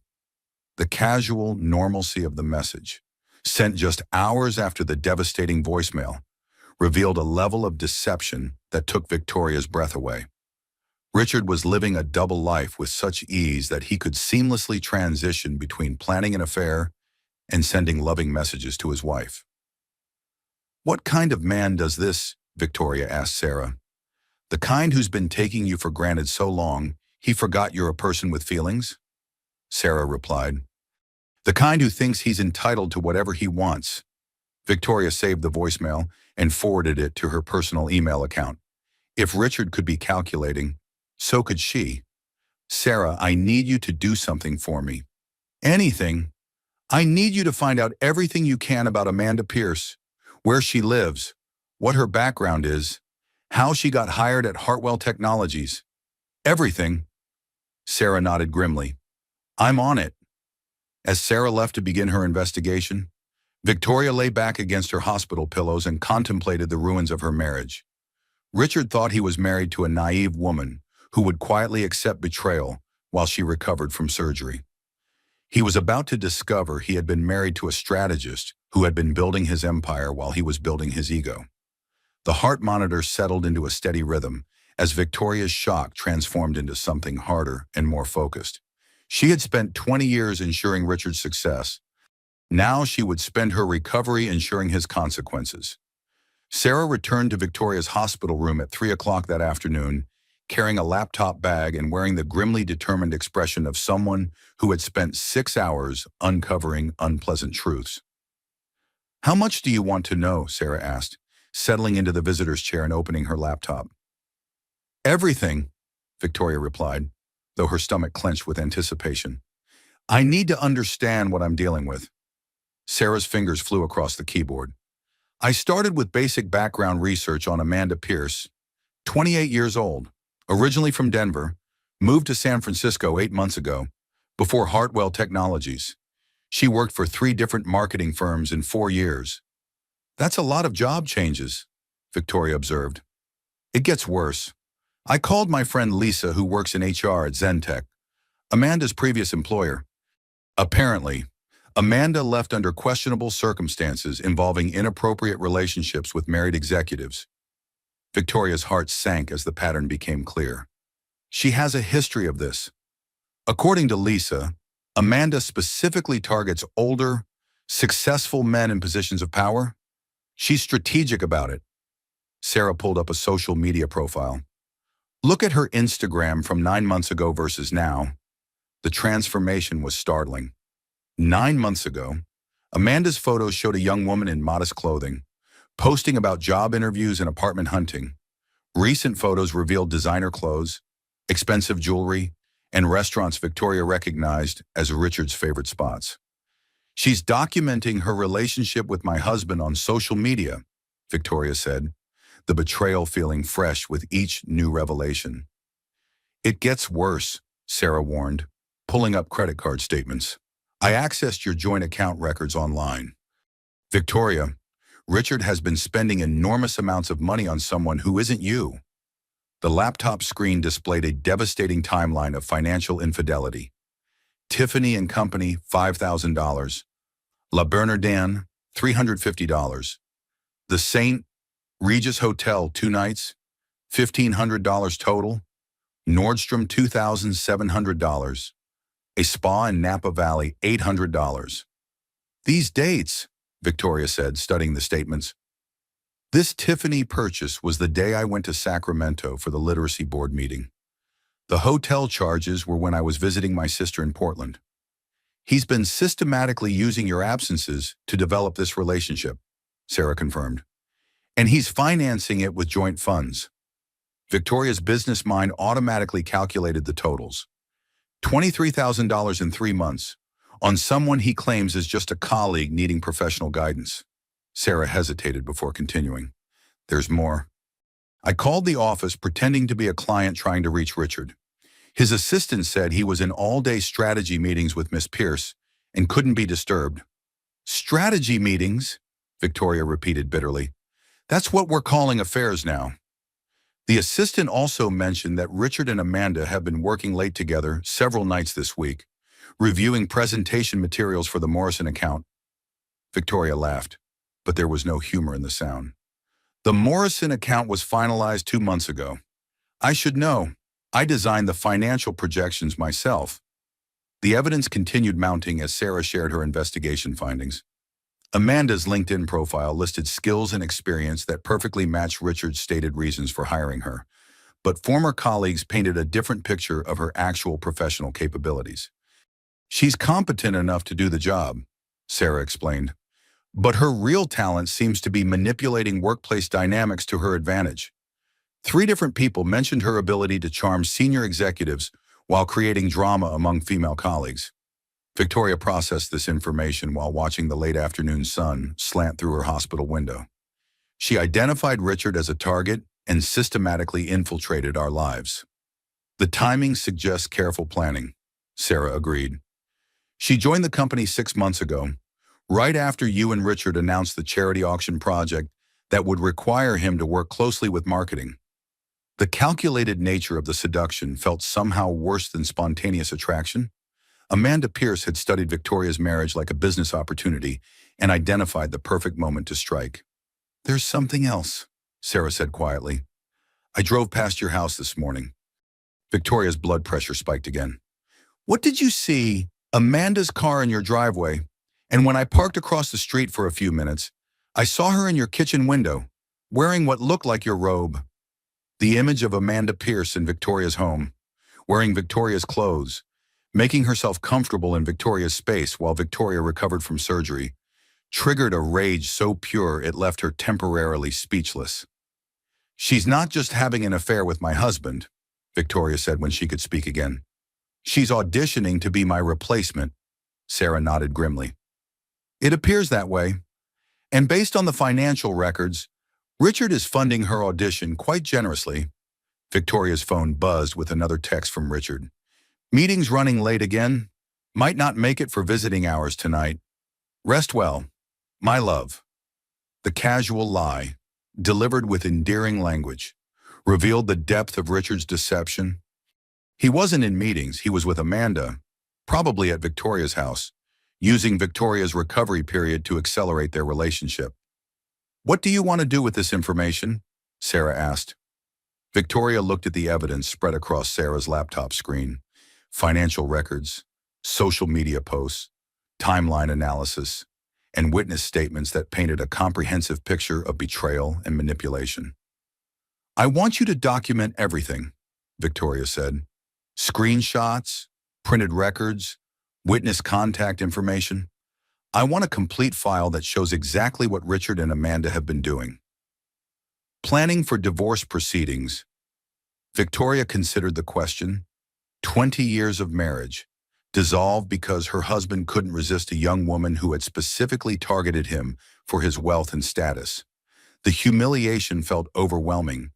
The casual normalcy of the message, sent just hours after the devastating voicemail, revealed a level of deception that took Victoria's breath away. Richard was living a double life with such ease that he could seamlessly transition between planning an affair and sending loving messages to his wife. "What kind of man does this?" Victoria asked Sarah. "The kind who's been taking you for granted so long, he forgot you're a person with feelings?" Sarah replied, The kind who thinks he's entitled to whatever he wants. Victoria saved the voicemail and forwarded it to her personal email account. If Richard could be calculating, so could she. Sarah, I need you to do something for me. Anything. I need you to find out everything you can about Amanda Pierce, where she lives, what her background is, how she got hired at Hartwell Technologies. Everything. Sarah nodded grimly. I'm on it. As Sarah left to begin her investigation, Victoria lay back against her hospital pillows and contemplated the ruins of her marriage. Richard thought he was married to a naive woman who would quietly accept betrayal while she recovered from surgery. He was about to discover he had been married to a strategist who had been building his empire while he was building his ego. The heart monitor settled into a steady rhythm as Victoria's shock transformed into something harder and more focused. She had spent 20 years ensuring Richard's success. Now she would spend her recovery ensuring his consequences. Sarah returned to Victoria's hospital room at 3 o'clock that afternoon, carrying a laptop bag and wearing the grimly determined expression of someone who had spent 6 hours uncovering unpleasant truths. How much do you want to know? Sarah asked, settling into the visitor's chair and opening her laptop. Everything, Victoria replied, though her stomach clenched with anticipation. I need to understand what I'm dealing with. Sarah's fingers flew across the keyboard. I started with basic background research on Amanda Pierce, 28 years old, originally from Denver, moved to San Francisco 8 months ago, before Hartwell Technologies. She worked for 3 different marketing firms in 4 years. That's a lot of job changes, Victoria observed. It gets worse. I called my friend Lisa, who works in HR at Zentech, Amanda's previous employer. Apparently, Amanda left under questionable circumstances involving inappropriate relationships with married executives. Victoria's heart sank as the pattern became clear. She has a history of this. According to Lisa, Amanda specifically targets older, successful men in positions of power. She's strategic about it. Sarah pulled up a social media profile. Look at her Instagram from 9 months ago versus now. The transformation was startling. 9 months ago, Amanda's photos showed a young woman in modest clothing, posting about job interviews and apartment hunting. Recent photos revealed designer clothes, expensive jewelry, and restaurants Victoria recognized as Richard's favorite spots. She's documenting her relationship with my husband on social media, Victoria said, the betrayal feeling fresh with each new revelation. It gets worse, Sarah warned, pulling up credit card statements. I accessed your joint account records online. Victoria, Richard has been spending enormous amounts of money on someone who isn't you. The laptop screen displayed a devastating timeline of financial infidelity. Tiffany and Company, $5,000. La Bernardin, $350. The St. Regis Hotel, 2 nights, $1,500 total. Nordstrom, $2,700. A spa in Napa Valley, $800. These dates, Victoria said, studying the statements. This Tiffany purchase was the day I went to Sacramento for the literacy board meeting. The hotel charges were when I was visiting my sister in Portland. He's been systematically using your absences to develop this relationship, Sarah confirmed. And he's financing it with joint funds. Victoria's business mind automatically calculated the totals. $23,000 in 3 months, on someone he claims is just a colleague needing professional guidance. Sarah hesitated before continuing. There's more. I called the office pretending to be a client trying to reach Richard. His assistant said he was in all-day strategy meetings with Miss Pierce and couldn't be disturbed. Strategy meetings? Victoria repeated bitterly. That's what we're calling affairs now. The assistant also mentioned that Richard and Amanda have been working late together several nights this week, reviewing presentation materials for the Morrison account. Victoria laughed, but there was no humor in the sound. The Morrison account was finalized 2 months ago. I should know. I designed the financial projections myself. The evidence continued mounting as Sarah shared her investigation findings. Amanda's LinkedIn profile listed skills and experience that perfectly matched Richard's stated reasons for hiring her, but former colleagues painted a different picture of her actual professional capabilities. She's competent enough to do the job, Sarah explained. But her real talent seems to be manipulating workplace dynamics to her advantage. 3 different people mentioned her ability to charm senior executives while creating drama among female colleagues. Victoria processed this information while watching the late afternoon sun slant through her hospital window. She identified Richard as a target and systematically infiltrated our lives. The timing suggests careful planning, Sarah agreed. She joined the company 6 months ago, right after you and Richard announced the charity auction project that would require him to work closely with marketing. The calculated nature of the seduction felt somehow worse than spontaneous attraction. Amanda Pierce had studied Victoria's marriage like a business opportunity and identified the perfect moment to strike. "There's something else," Sarah said quietly. "I drove past your house this morning." Victoria's blood pressure spiked again. "What did you see?" "Amanda's car in your driveway, and when I parked across the street for a few minutes, I saw her in your kitchen window, wearing what looked like your robe." The image of Amanda Pierce in Victoria's home, wearing Victoria's clothes, making herself comfortable in Victoria's space while Victoria recovered from surgery, triggered a rage so pure it left her temporarily speechless. "She's not just having an affair with my husband," Victoria said when she could speak again. "She's auditioning to be my replacement." Sarah nodded grimly. "It appears that way. And based on the financial records, Richard is funding her audition quite generously." Victoria's phone buzzed with another text from Richard. "Meeting's running late again. Might not make it for visiting hours tonight. Rest well. My love." The casual lie, delivered with endearing language, revealed the depth of Richard's deception. He wasn't in meetings, he was with Amanda, probably at Victoria's house, using Victoria's recovery period to accelerate their relationship. "What do you want to do with this information?" Sarah asked. Victoria looked at the evidence spread across Sarah's laptop screen. Financial records, social media posts, timeline analysis, and witness statements that painted a comprehensive picture of betrayal and manipulation. "I want you to document everything," Victoria said. "Screenshots, printed records, witness contact information. I want a complete file that shows exactly what Richard and Amanda have been doing." Planning for divorce proceedings. Victoria considered the question. 20 years of marriage, dissolved because her husband couldn't resist a young woman who had specifically targeted him for his wealth and status. The humiliation felt overwhelming,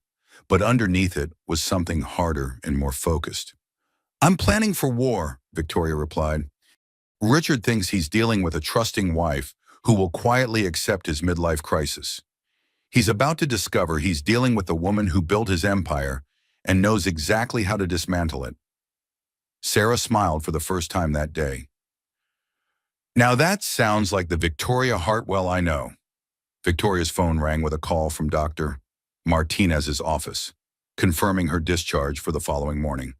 but underneath it was something harder and more focused. "I'm planning for war," Victoria replied. "Richard thinks he's dealing with a trusting wife who will quietly accept his midlife crisis. He's about to discover he's dealing with a woman who built his empire and knows exactly how to dismantle it." Sarah smiled for the first time that day. "Now that sounds like the Victoria Hartwell I know." Victoria's phone rang with a call from Dr. Martinez's office, confirming her discharge for the following morning.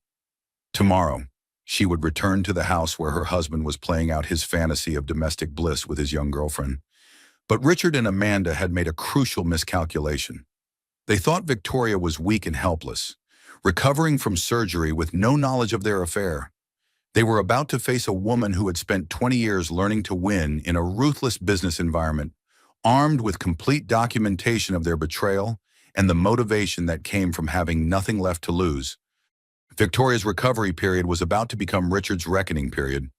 Tomorrow, she would return to the house where her husband was playing out his fantasy of domestic bliss with his young girlfriend. But Richard and Amanda had made a crucial miscalculation. They thought Victoria was weak and helpless, recovering from surgery with no knowledge of their affair. They were about to face a woman who had spent 20 years learning to win in a ruthless business environment, armed with complete documentation of their betrayal and the motivation that came from having nothing left to lose. Victoria's recovery period was about to become Richard's reckoning period.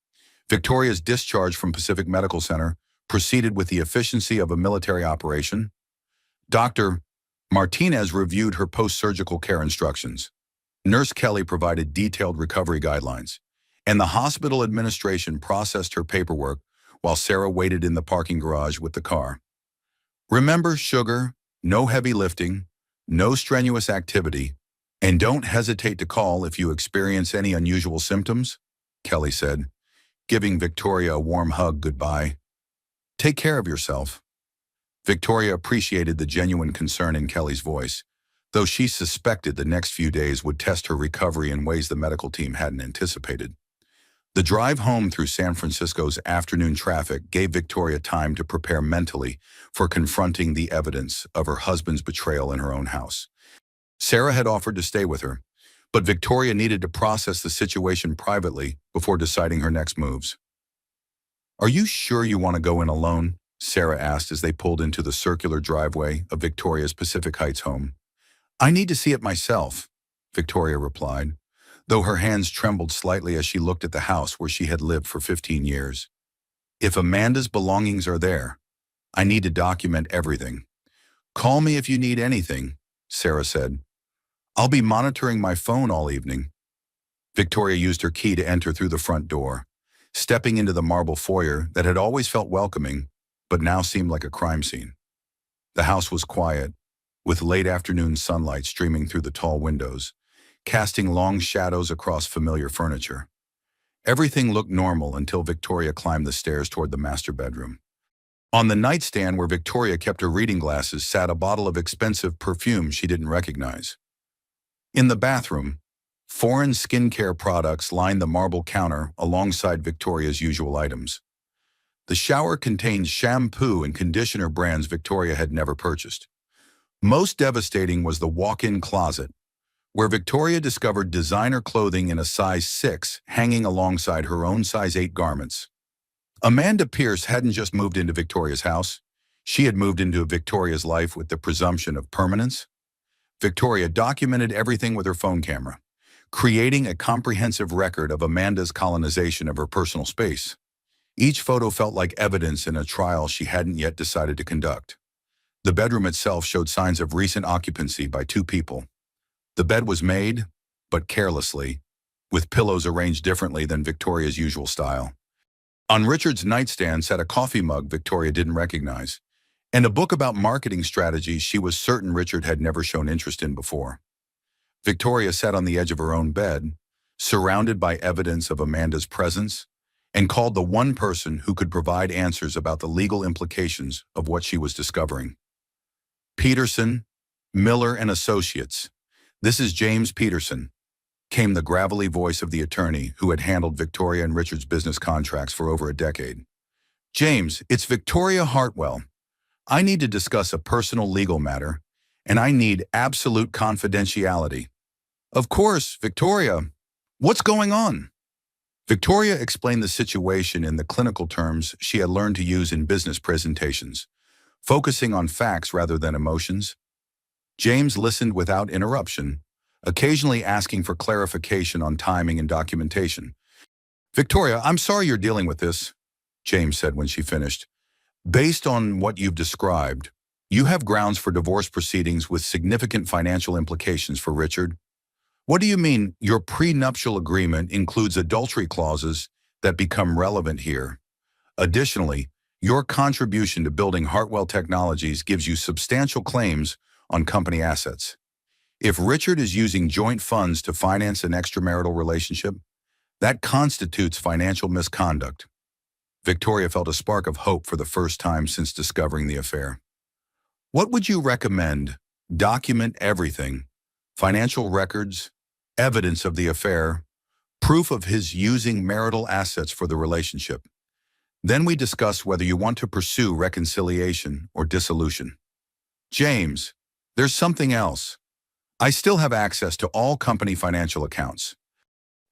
Victoria's discharge from Pacific Medical Center proceeded with the efficiency of a military operation. Dr. Martinez reviewed her post-surgical care instructions. Nurse Kelly provided detailed recovery guidelines, and the hospital administration processed her paperwork while Sarah waited in the parking garage with the car. "Remember, sugar, no heavy lifting, no strenuous activity, and don't hesitate to call if you experience any unusual symptoms," Kelly said, giving Victoria a warm hug goodbye. "Take care of yourself." Victoria appreciated the genuine concern in Kelly's voice, though she suspected the next few days would test her recovery in ways the medical team hadn't anticipated. The drive home through San Francisco's afternoon traffic gave Victoria time to prepare mentally for confronting the evidence of her husband's betrayal in her own house. Sarah had offered to stay with her, But Victoria needed to process the situation privately before deciding her next moves. "Are you sure you want to go in alone?" Sarah asked as they pulled into the circular driveway of Victoria's Pacific Heights home. "I need to see it myself," Victoria replied, though her hands trembled slightly as she looked at the house where she had lived for 15 years. "If Amanda's belongings are there, I need to document everything. Call me if you need anything," Sarah said. "I'll be monitoring my phone all evening." Victoria used her key to enter through the front door, stepping into the marble foyer that had always felt welcoming, but now seemed like a crime scene. The house was quiet, with late afternoon sunlight streaming through the tall windows, casting long shadows across familiar furniture. Everything looked normal until Victoria climbed the stairs toward the master bedroom. On the nightstand where Victoria kept her reading glasses sat a bottle of expensive perfume she didn't recognize. In the bathroom, foreign skincare products lined the marble counter alongside Victoria's usual items. The shower contained shampoo and conditioner brands Victoria had never purchased. Most devastating was the walk-in closet, where Victoria discovered designer clothing in a size 6 hanging alongside her own size 8 garments. Amanda Pierce hadn't just moved into Victoria's house. She had moved into Victoria's life with the presumption of permanence. Victoria documented everything with her phone camera, creating a comprehensive record of Amanda's colonization of her personal space. Each photo felt like evidence in a trial she hadn't yet decided to conduct. The bedroom itself showed signs of recent occupancy by 2 people. The bed was made, but carelessly, with pillows arranged differently than Victoria's usual style. On Richard's nightstand sat a coffee mug Victoria didn't recognize, and a book about marketing strategies she was certain Richard had never shown interest in before. Victoria sat on the edge of her own bed, surrounded by evidence of Amanda's presence, and called the one person who could provide answers about the legal implications of what she was discovering. "Peterson, Miller and Associates. This is James Peterson," came the gravelly voice of the attorney who had handled Victoria and Richard's business contracts for over a decade. "James, it's Victoria Hartwell. I need to discuss a personal legal matter, and I need absolute confidentiality." "Of course, Victoria. What's going on?" Victoria explained the situation in the clinical terms she had learned to use in business presentations, focusing on facts rather than emotions. James listened without interruption, occasionally asking for clarification on timing and documentation. "Victoria, I'm sorry you're dealing with this," James said when she finished. "Based on what you've described, you have grounds for divorce proceedings with significant financial implications for Richard." "What do you mean your prenuptial agreement includes adultery clauses that become relevant here? Additionally, your contribution to building Hartwell Technologies gives you substantial claims on company assets. If Richard is using joint funds to finance an extramarital relationship, that constitutes financial misconduct." Victoria felt a spark of hope for the first time since discovering the affair. "What would you recommend? Document everything: financial records, evidence of the affair, proof of his using marital assets for the relationship. Then we discuss whether you want to pursue reconciliation or dissolution." "James, there's something else. I still have access to all company financial accounts.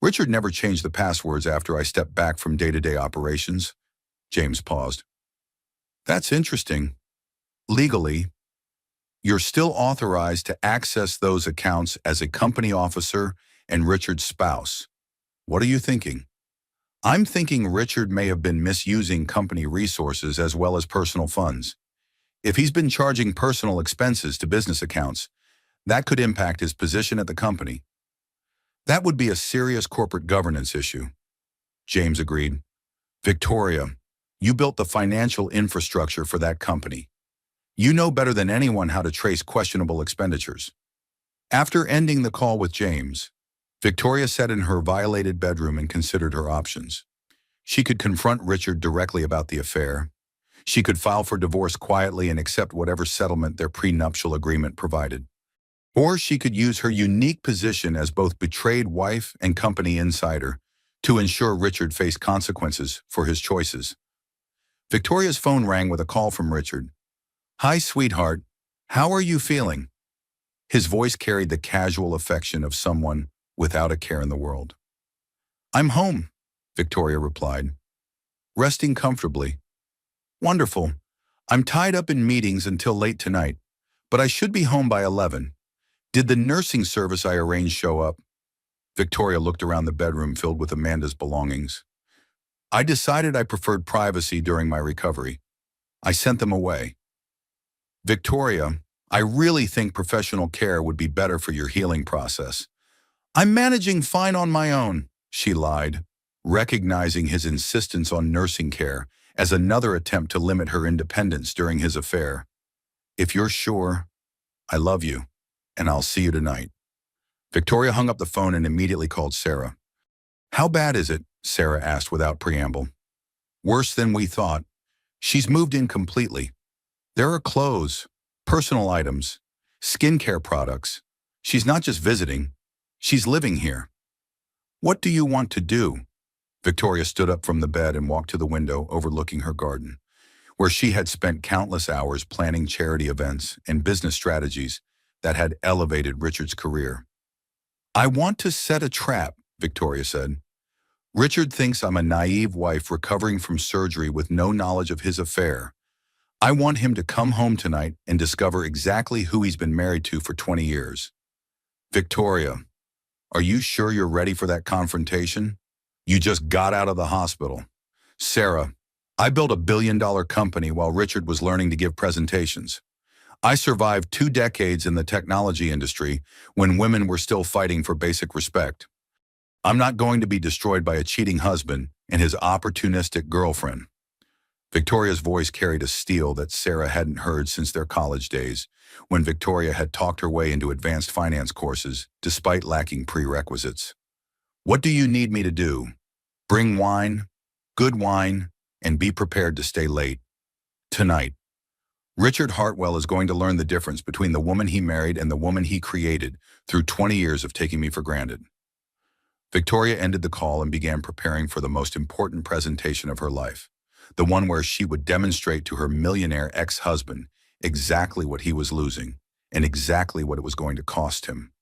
Richard never changed the passwords after I stepped back from day-to-day operations." James paused. "That's interesting. Legally, you're still authorized to access those accounts as a company officer and Richard's spouse. What are you thinking?" "I'm thinking Richard may have been misusing company resources as well as personal funds. If he's been charging personal expenses to business accounts, that could impact his position at the company." "That would be a serious corporate governance issue," James agreed. "Victoria, you built the financial infrastructure for that company. You know better than anyone how to trace questionable expenditures." After ending the call with James, Victoria sat in her violated bedroom and considered her options. She could confront Richard directly about the affair. She could file for divorce quietly and accept whatever settlement their prenuptial agreement provided. Or she could use her unique position as both betrayed wife and company insider to ensure Richard faced consequences for his choices. Victoria's phone rang with a call from Richard. "Hi, sweetheart. How are you feeling?" His voice carried the casual affection of someone without a care in the world. "I'm home," Victoria replied, resting comfortably. "Wonderful. I'm tied up in meetings until late tonight, but I should be home by 11. Did the nursing service I arranged show up?" Victoria looked around the bedroom filled with Amanda's belongings. "I decided I preferred privacy during my recovery. I sent them away." "Victoria, I really think professional care would be better for your healing process." "I'm managing fine on my own," she lied, recognizing his insistence on nursing care as another attempt to limit her independence during his affair. "If you're sure, I love you, and I'll see you tonight." Victoria hung up the phone and immediately called Sarah. "How bad is it?" Sarah asked without preamble. "Worse than we thought. She's moved in completely. There are clothes, personal items, skincare products. She's not just visiting, she's living here." "What do you want to do?" Victoria stood up from the bed and walked to the window overlooking her garden, where she had spent countless hours planning charity events and business strategies that had elevated Richard's career. "I want to set a trap," Victoria said. "Richard thinks I'm a naive wife recovering from surgery with no knowledge of his affair. I want him to come home tonight and discover exactly who he's been married to for 20 years. "Victoria, are you sure you're ready for that confrontation? You just got out of the hospital." "Sarah, I built a billion-dollar company while Richard was learning to give presentations. I survived 2 decades in the technology industry when women were still fighting for basic respect. I'm not going to be destroyed by a cheating husband and his opportunistic girlfriend." Victoria's voice carried a steel that Sarah hadn't heard since their college days, when Victoria had talked her way into advanced finance courses despite lacking prerequisites. "What do you need me to do? Bring wine, good wine, and be prepared to stay late. Tonight. Richard Hartwell is going to learn the difference between the woman he married and the woman he created through 20 years of taking me for granted." Victoria ended the call and began preparing for the most important presentation of her life, the one where she would demonstrate to her millionaire ex-husband exactly what he was losing and exactly what it was going to cost him.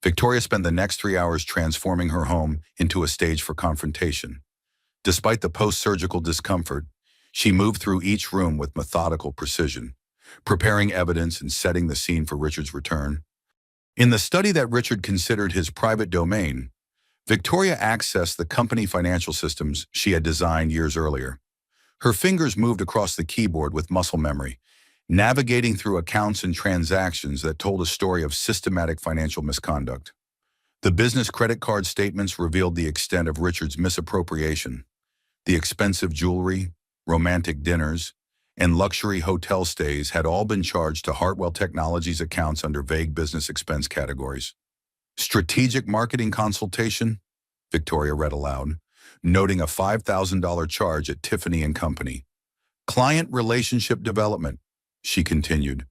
Victoria spent the next 3 hours transforming her home into a stage for confrontation. Despite the post-surgical discomfort, she moved through each room with methodical precision, preparing evidence and setting the scene for Richard's return. In the study that Richard considered his private domain, Victoria accessed the company financial systems she had designed years earlier. Her fingers moved across the keyboard with muscle memory, navigating through accounts and transactions that told a story of systematic financial misconduct. The business credit card statements revealed the extent of Richard's misappropriation. The expensive jewelry, romantic dinners, and luxury hotel stays had all been charged to Hartwell Technologies accounts under vague business expense categories. "Strategic marketing consultation," Victoria read aloud, noting a $5,000 charge at Tiffany and Company. "Client relationship development," she continued,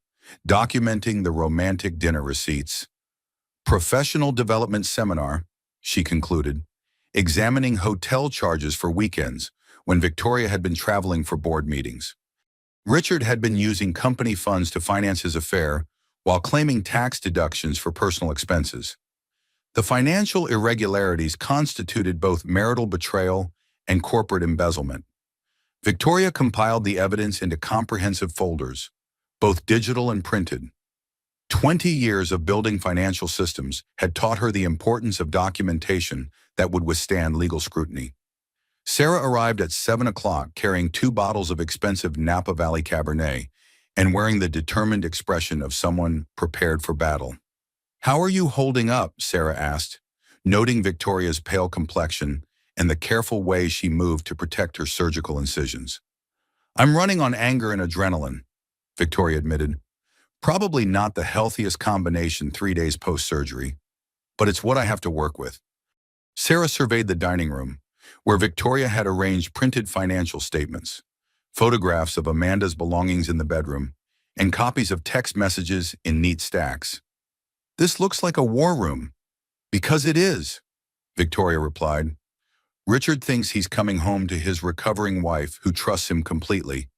documenting the romantic dinner receipts. "Professional development seminar," she concluded, examining hotel charges for weekends when Victoria had been traveling for board meetings. Richard had been using company funds to finance his affair while claiming tax deductions for personal expenses. The financial irregularities constituted both marital betrayal and corporate embezzlement. Victoria compiled the evidence into comprehensive folders, both digital and printed. 20 years of building financial systems had taught her the importance of documentation that would withstand legal scrutiny. Sarah arrived at 7 o'clock carrying 2 bottles of expensive Napa Valley Cabernet and wearing the determined expression of someone prepared for battle. "How are you holding up?" Sarah asked, noting Victoria's pale complexion and the careful way she moved to protect her surgical incisions. "I'm running on anger and adrenaline," Victoria admitted. "Probably not the healthiest combination 3 days post-surgery, but it's what I have to work with." Sarah surveyed the dining room, where Victoria had arranged printed financial statements, photographs of Amanda's belongings in the bedroom, and copies of text messages in neat stacks. "This looks like a war room." "Because it is," Victoria replied. "Richard thinks he's coming home to his recovering wife who trusts him completely.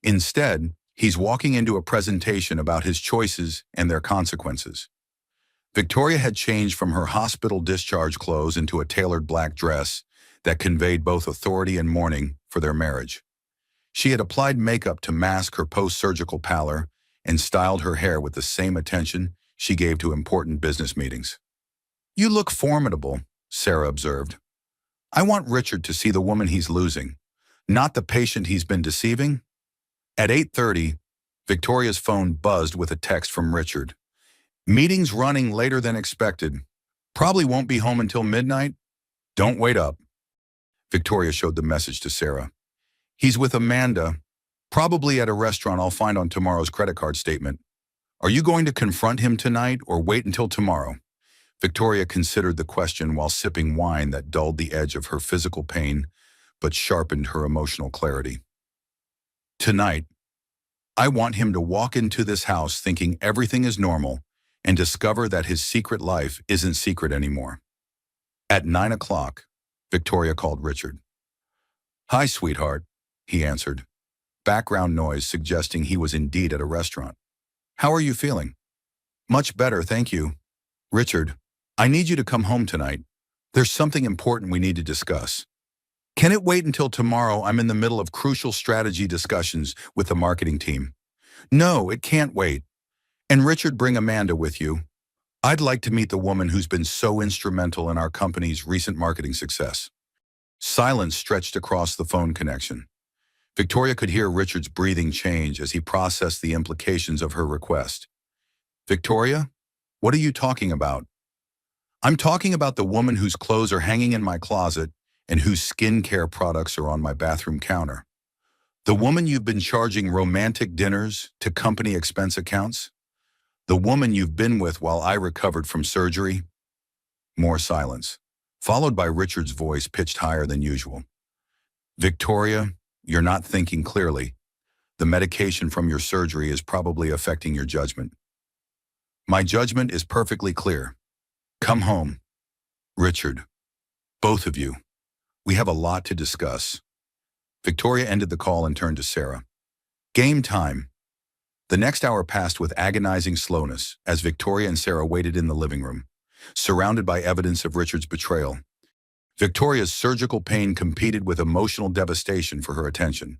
Instead, he's walking into a presentation about his choices and their consequences." Victoria had changed from her hospital discharge clothes into a tailored black dress that conveyed both authority and mourning for their marriage. She had applied makeup to mask her post-surgical pallor and styled her hair with the same attention she gave to important business meetings. "You look formidable," Sarah observed. "I want Richard to see the woman he's losing, not the patient he's been deceiving." At 8:30, Victoria's phone buzzed with a text from Richard. "Meeting's running later than expected. Probably won't be home until midnight. Don't wait up." Victoria showed the message to Sarah. "He's with Amanda, probably at a restaurant I'll find on tomorrow's credit card statement. Are you going to confront him tonight or wait until tomorrow?" Victoria considered the question while sipping wine that dulled the edge of her physical pain but sharpened her emotional clarity. "Tonight. I want him to walk into this house thinking everything is normal and discover that his secret life isn't secret anymore." At 9 o'clock, Victoria called Richard. "Hi, sweetheart," he answered, background noise suggesting he was indeed at a restaurant. "How are you feeling?" "Much better, thank you." "Richard, I need you to come home tonight. There's something important we need to discuss." "Can it wait until tomorrow? I'm in the middle of crucial strategy discussions with the marketing team." "No, it can't wait. And Richard, bring Amanda with you. I'd like to meet the woman who's been so instrumental in our company's recent marketing success." Silence stretched across the phone connection. Victoria could hear Richard's breathing change as he processed the implications of her request. "Victoria, what are you talking about?" "I'm talking about the woman whose clothes are hanging in my closet and whose skincare products are on my bathroom counter. The woman you've been charging romantic dinners to company expense accounts? The woman you've been with while I recovered from surgery?" More silence, followed by Richard's voice pitched higher than usual. "Victoria, you're not thinking clearly. The medication from your surgery is probably affecting your judgment." "My judgment is perfectly clear. Come home. Richard, both of you. We have a lot to discuss." Victoria ended the call and turned to Sarah. "Game time." The next hour passed with agonizing slowness as Victoria and Sarah waited in the living room, surrounded by evidence of Richard's betrayal. Victoria's surgical pain competed with emotional devastation for her attention,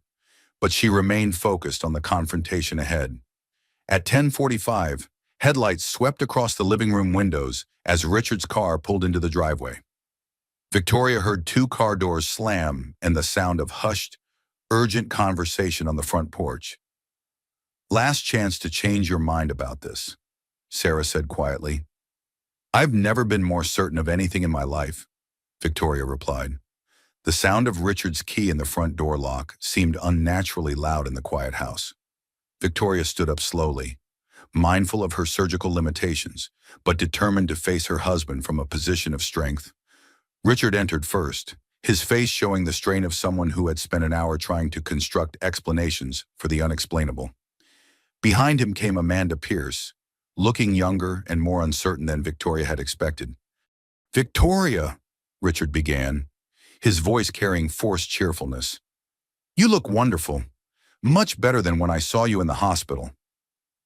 but she remained focused on the confrontation ahead. At 10:45, headlights swept across the living room windows as Richard's car pulled into the driveway. Victoria heard two car doors slam and the sound of hushed, urgent conversation on the front porch. "Last chance to change your mind about this," Sarah said quietly. "I've never been more certain of anything in my life," Victoria replied. The sound of Richard's key in the front door lock seemed unnaturally loud in the quiet house. Victoria stood up slowly, mindful of her surgical limitations, but determined to face her husband from a position of strength. Richard entered first, his face showing the strain of someone who had spent an hour trying to construct explanations for the unexplainable. Behind him came Amanda Pierce, looking younger and more uncertain than Victoria had expected. "Victoria," Richard began, his voice carrying forced cheerfulness. "You look wonderful, much better than when I saw you in the hospital."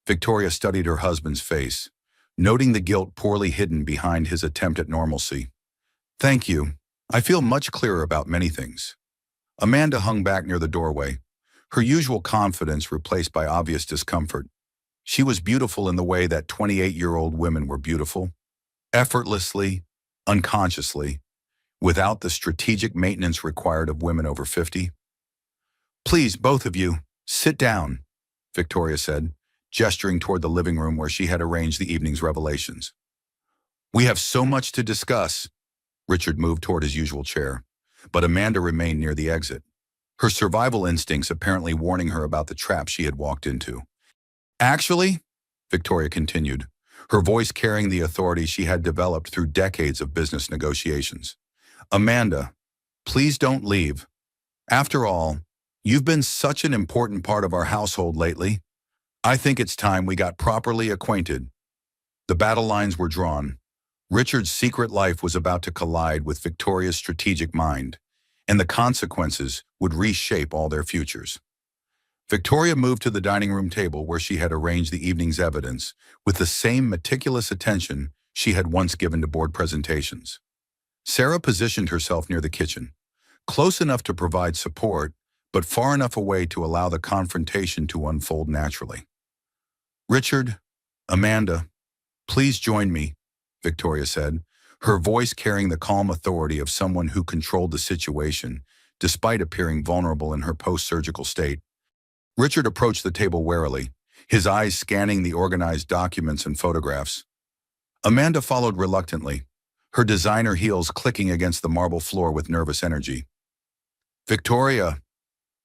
Victoria studied her husband's face, noting the guilt poorly hidden behind his attempt at normalcy. "Thank you. I feel much clearer about many things." Amanda hung back near the doorway, her usual confidence replaced by obvious discomfort. She was beautiful in the way that 28-year-old women were beautiful, effortlessly, unconsciously, without the strategic maintenance required of women over 50. "Please, both of you, sit down," Victoria said, gesturing toward the living room where she had arranged the evening's revelations. "We have so much to discuss." Richard moved toward his usual chair, but Amanda remained near the exit, her survival instincts apparently warning her about the trap she had walked into. "Actually," Victoria continued, her voice carrying the authority she had developed through decades of business negotiations. "Amanda, please don't leave. After all, you've been such an important part of our household lately. I think it's time we got properly acquainted." The battle lines were drawn. Richard's secret life was about to collide with Victoria's strategic mind, and the consequences would reshape all their futures. Victoria moved to the dining room table where she had arranged the evening's evidence with the same meticulous attention she had once given to board presentations. Sarah positioned herself near the kitchen, close enough to provide support, but far enough away to allow the confrontation to unfold naturally. "Richard, Amanda, please join me," Victoria said, her voice carrying the calm authority of someone who controlled the situation, despite appearing vulnerable in her post-surgical state. Richard approached the table warily, his eyes scanning the organized documents and photographs. Amanda followed reluctantly, her designer heels clicking against the marble floor with nervous energy. "Victoria,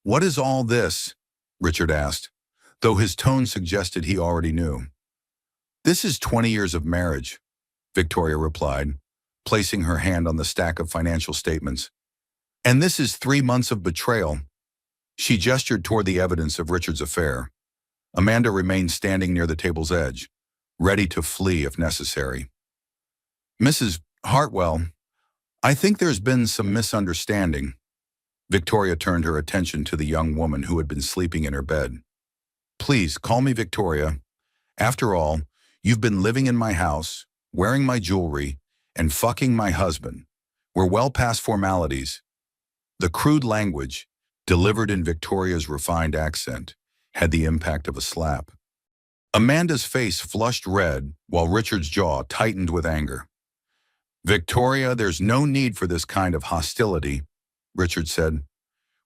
what is all this?" Richard asked, though his tone suggested he already knew. "This is 20 years of marriage," Victoria replied, placing her hand on the stack of financial statements. "And this is 3 months of betrayal." She gestured toward the evidence of Richard's affair. Amanda remained standing near the table's edge, ready to flee if necessary. "Mrs. Hartwell, I think there's been some misunderstanding." Victoria turned her attention to the young woman who had been sleeping in her bed. "Please, call me Victoria. After all, you've been living in my house, wearing my jewelry, and fucking my husband. We're well past formalities." The crude language, delivered in Victoria's refined accent, had the impact of a slap. Amanda's face flushed red, while Richard's jaw tightened with anger. "Victoria, there's no need for this kind of hostility," Richard said.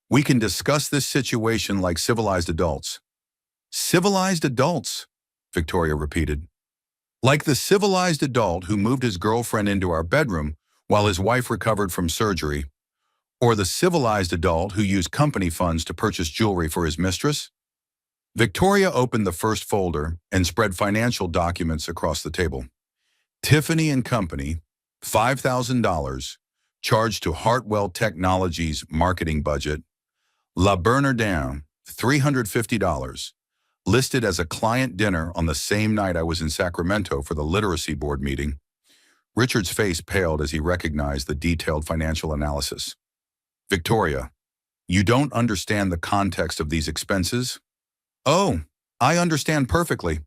"We can discuss this situation like civilized adults." "Civilized adults," Victoria repeated. "Like the civilized adult who moved his girlfriend into our bedroom while his wife recovered from surgery, or the civilized adult who used company funds to purchase jewelry for his mistress?" Victoria opened the first folder and spread financial documents across the table. Tiffany and Company, $5,000, charged to Hartwell Technologies' marketing budget. La Bernardin, $350, listed as a client dinner on the same night I was in Sacramento for the literacy board meeting. Richard's face paled as he recognized the detailed financial analysis. "Victoria, you don't understand the context of these expenses?" "Oh, I understand perfectly.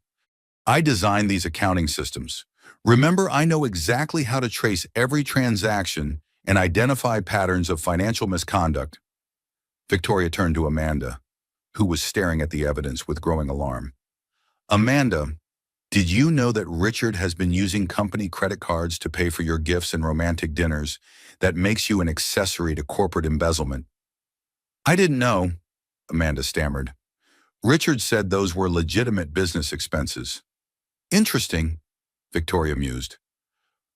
I designed these accounting systems. Remember, I know exactly how to trace every transaction and identify patterns of financial misconduct." Victoria turned to Amanda, who was staring at the evidence with growing alarm. "Amanda, did you know that Richard has been using company credit cards to pay for your gifts and romantic dinners that makes you an accessory to corporate embezzlement?" "I didn't know," Amanda stammered. "Richard said those were legitimate business expenses." "Interesting," Victoria mused.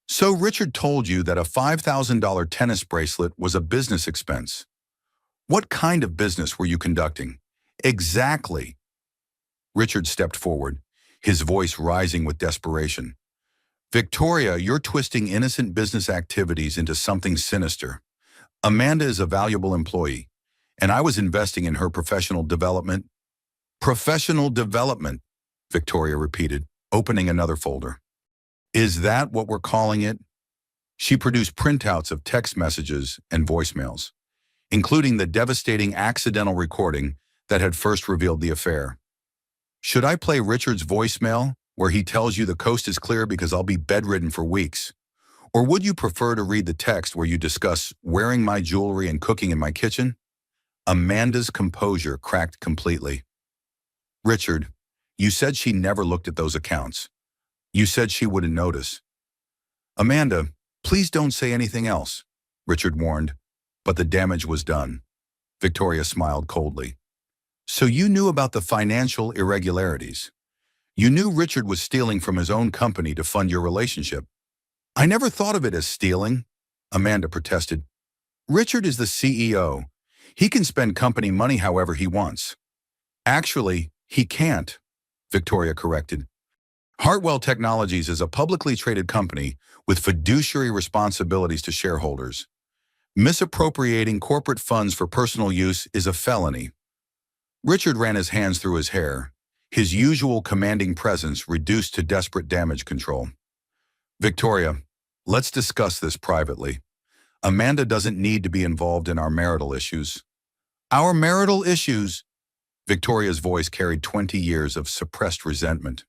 "So Richard told you that a $5,000 tennis bracelet was a business expense. What kind of business were you conducting? Exactly." Richard stepped forward, his voice rising with desperation. "Victoria, you're twisting innocent business activities into something sinister. Amanda is a valuable employee, and I was investing in her professional development." "Professional development," Victoria repeated, opening another folder. "Is that what we're calling it?" She produced printouts of text messages and voicemails, including the devastating accidental recording that had first revealed the affair. "Should I play Richard's voicemail, where he tells you the coast is clear because I'll be bedridden for weeks? Or would you prefer to read the text where you discuss wearing my jewelry and cooking in my kitchen?" Amanda's composure cracked completely. "Richard, you said she never looked at those accounts. You said she wouldn't notice." "Amanda, please don't say anything else," Richard warned, but the damage was done. Victoria smiled coldly. "So you knew about the financial irregularities. You knew Richard was stealing from his own company to fund your relationship." "I never thought of it as stealing," Amanda protested. "Richard is the CEO. He can spend company money however he wants." "Actually, he can't," Victoria corrected. "Hartwell Technologies is a publicly traded company with fiduciary responsibilities to shareholders. Misappropriating corporate funds for personal use is a felony." Richard ran his hands through his hair, his usual commanding presence reduced to desperate damage control. "Victoria, let's discuss this privately. Amanda doesn't need to be involved in our marital issues." "Our marital issues?" Victoria's voice carried 20 years of suppressed resentment.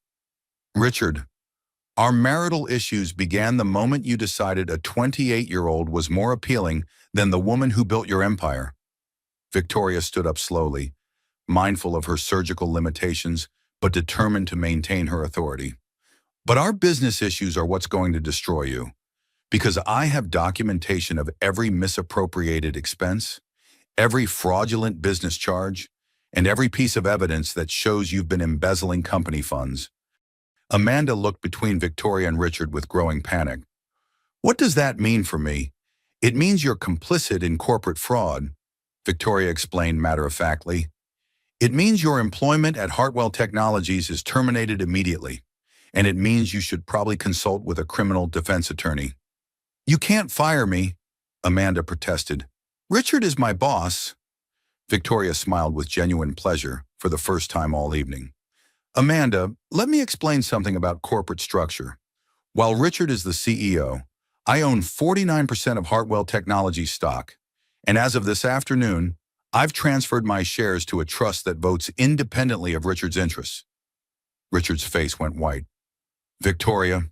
"Richard, Our marital issues began the moment you decided a 28-year-old was more appealing than the woman who built your empire. Victoria stood up slowly, mindful of her surgical limitations, but determined to maintain her authority. But our business issues are what's going to destroy you, because I have documentation of every misappropriated expense, every fraudulent business charge, and every piece of evidence that shows you've been embezzling company funds. Amanda looked between Victoria and Richard with growing panic. What does that mean for me? It means you're complicit in corporate fraud, Victoria explained matter-of-factly. It means your employment at Hartwell Technologies is terminated immediately, and it means you should probably consult with a criminal defense attorney. You can't fire me, Amanda protested. Richard is my boss. Victoria smiled with genuine pleasure for the first time all evening. Amanda, let me explain something about corporate structure. While Richard is the CEO, I own 49% of Hartwell Technologies stock, and as of this afternoon, I've transferred my shares to a trust that votes independently of Richard's interests. Richard's face went white. Victoria,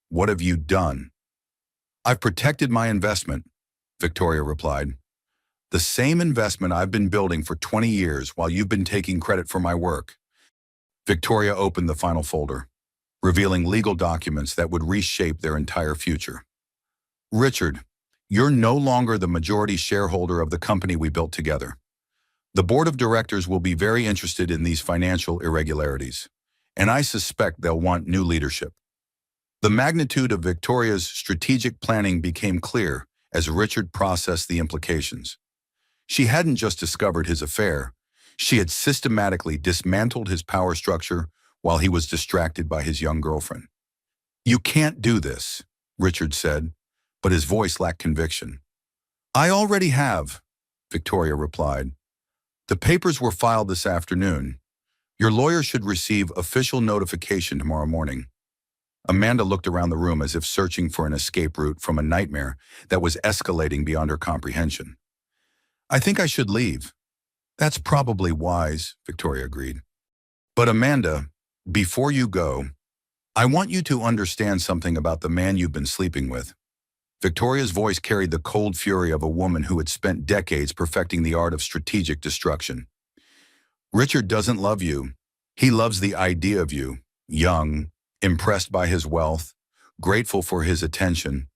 what have you done? I've protected my investment, Victoria replied. The same investment I've been building for 20 years while you've been taking credit for my work. Victoria opened the final folder, revealing legal documents that would reshape their entire future. Richard, you're no longer the majority shareholder of the company we built together. The board of directors will be very interested in these financial irregularities, and I suspect they'll want new leadership. The magnitude of Victoria's strategic planning became clear as Richard processed the implications. She hadn't just discovered his affair, she had systematically dismantled his power structure while he was distracted by his young girlfriend. You can't do this, Richard said, but his voice lacked conviction. I already have, Victoria replied. The papers were filed this afternoon. Your lawyer should receive official notification tomorrow morning. Amanda looked around the room as if searching for an escape route from a nightmare that was escalating beyond her comprehension. I think I should leave. That's probably wise, Victoria agreed. But Amanda, before you go, I want you to understand something about the man you've been sleeping with. Victoria's voice carried the cold fury of a woman who had spent decades perfecting the art of strategic destruction. Richard doesn't love you. He loves the idea of you, young, impressed by his wealth, grateful for his attention.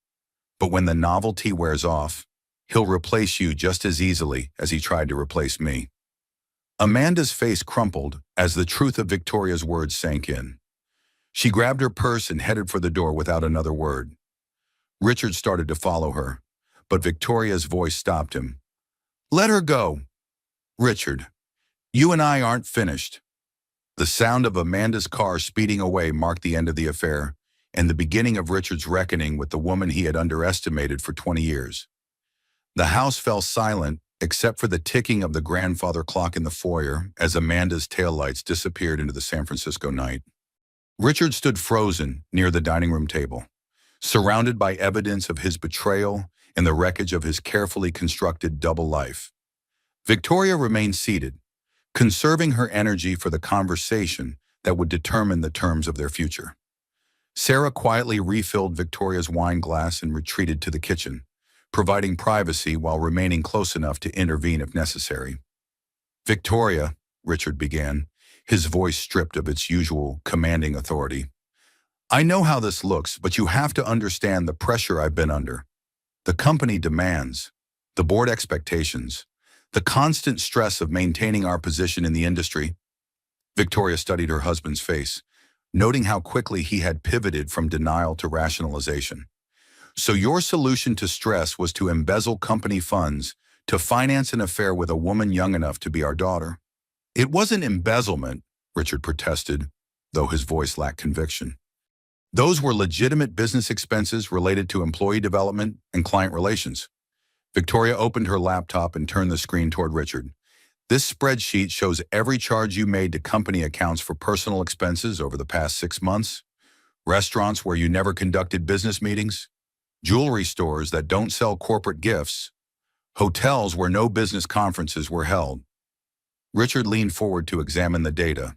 But when the novelty wears off, he'll replace you just as easily as he tried to replace me. Amanda's face crumpled as the truth of Victoria's words sank in. She grabbed her purse and headed for the door without another word. Richard started to follow her, but Victoria's voice stopped him. Let her go. Richard, you and I aren't finished. The sound of Amanda's car speeding away marked the end of the affair and the beginning of Richard's reckoning with the woman he had underestimated for 20 years. The house fell silent except for the ticking of the grandfather clock in the foyer as Amanda's taillights disappeared into the San Francisco night. Richard stood frozen near the dining room table, surrounded by evidence of his betrayal and the wreckage of his carefully constructed double life. Victoria remained seated, conserving her energy for the conversation that would determine the terms of their future. Sarah quietly refilled Victoria's wine glass and retreated to the kitchen, providing privacy while remaining close enough to intervene if necessary. Victoria, Richard began, his voice stripped of its usual commanding authority. I know how this looks, but you have to understand the pressure I've been under. The company demands, the board expectations, the constant stress of maintaining our position in the industry. Victoria studied her husband's face, noting how quickly he had pivoted from denial to rationalization. So your solution to stress was to embezzle company funds to finance an affair with a woman young enough to be our daughter? It wasn't embezzlement, Richard protested, though his voice lacked conviction. Those were legitimate business expenses related to employee development and client relations. Victoria opened her laptop and turned the screen toward Richard. This spreadsheet shows every charge you made to company accounts for personal expenses over the past 6 months, restaurants where you never conducted business meetings, jewelry stores that don't sell corporate gifts, hotels where no business conferences were held. Richard leaned forward to examine the data,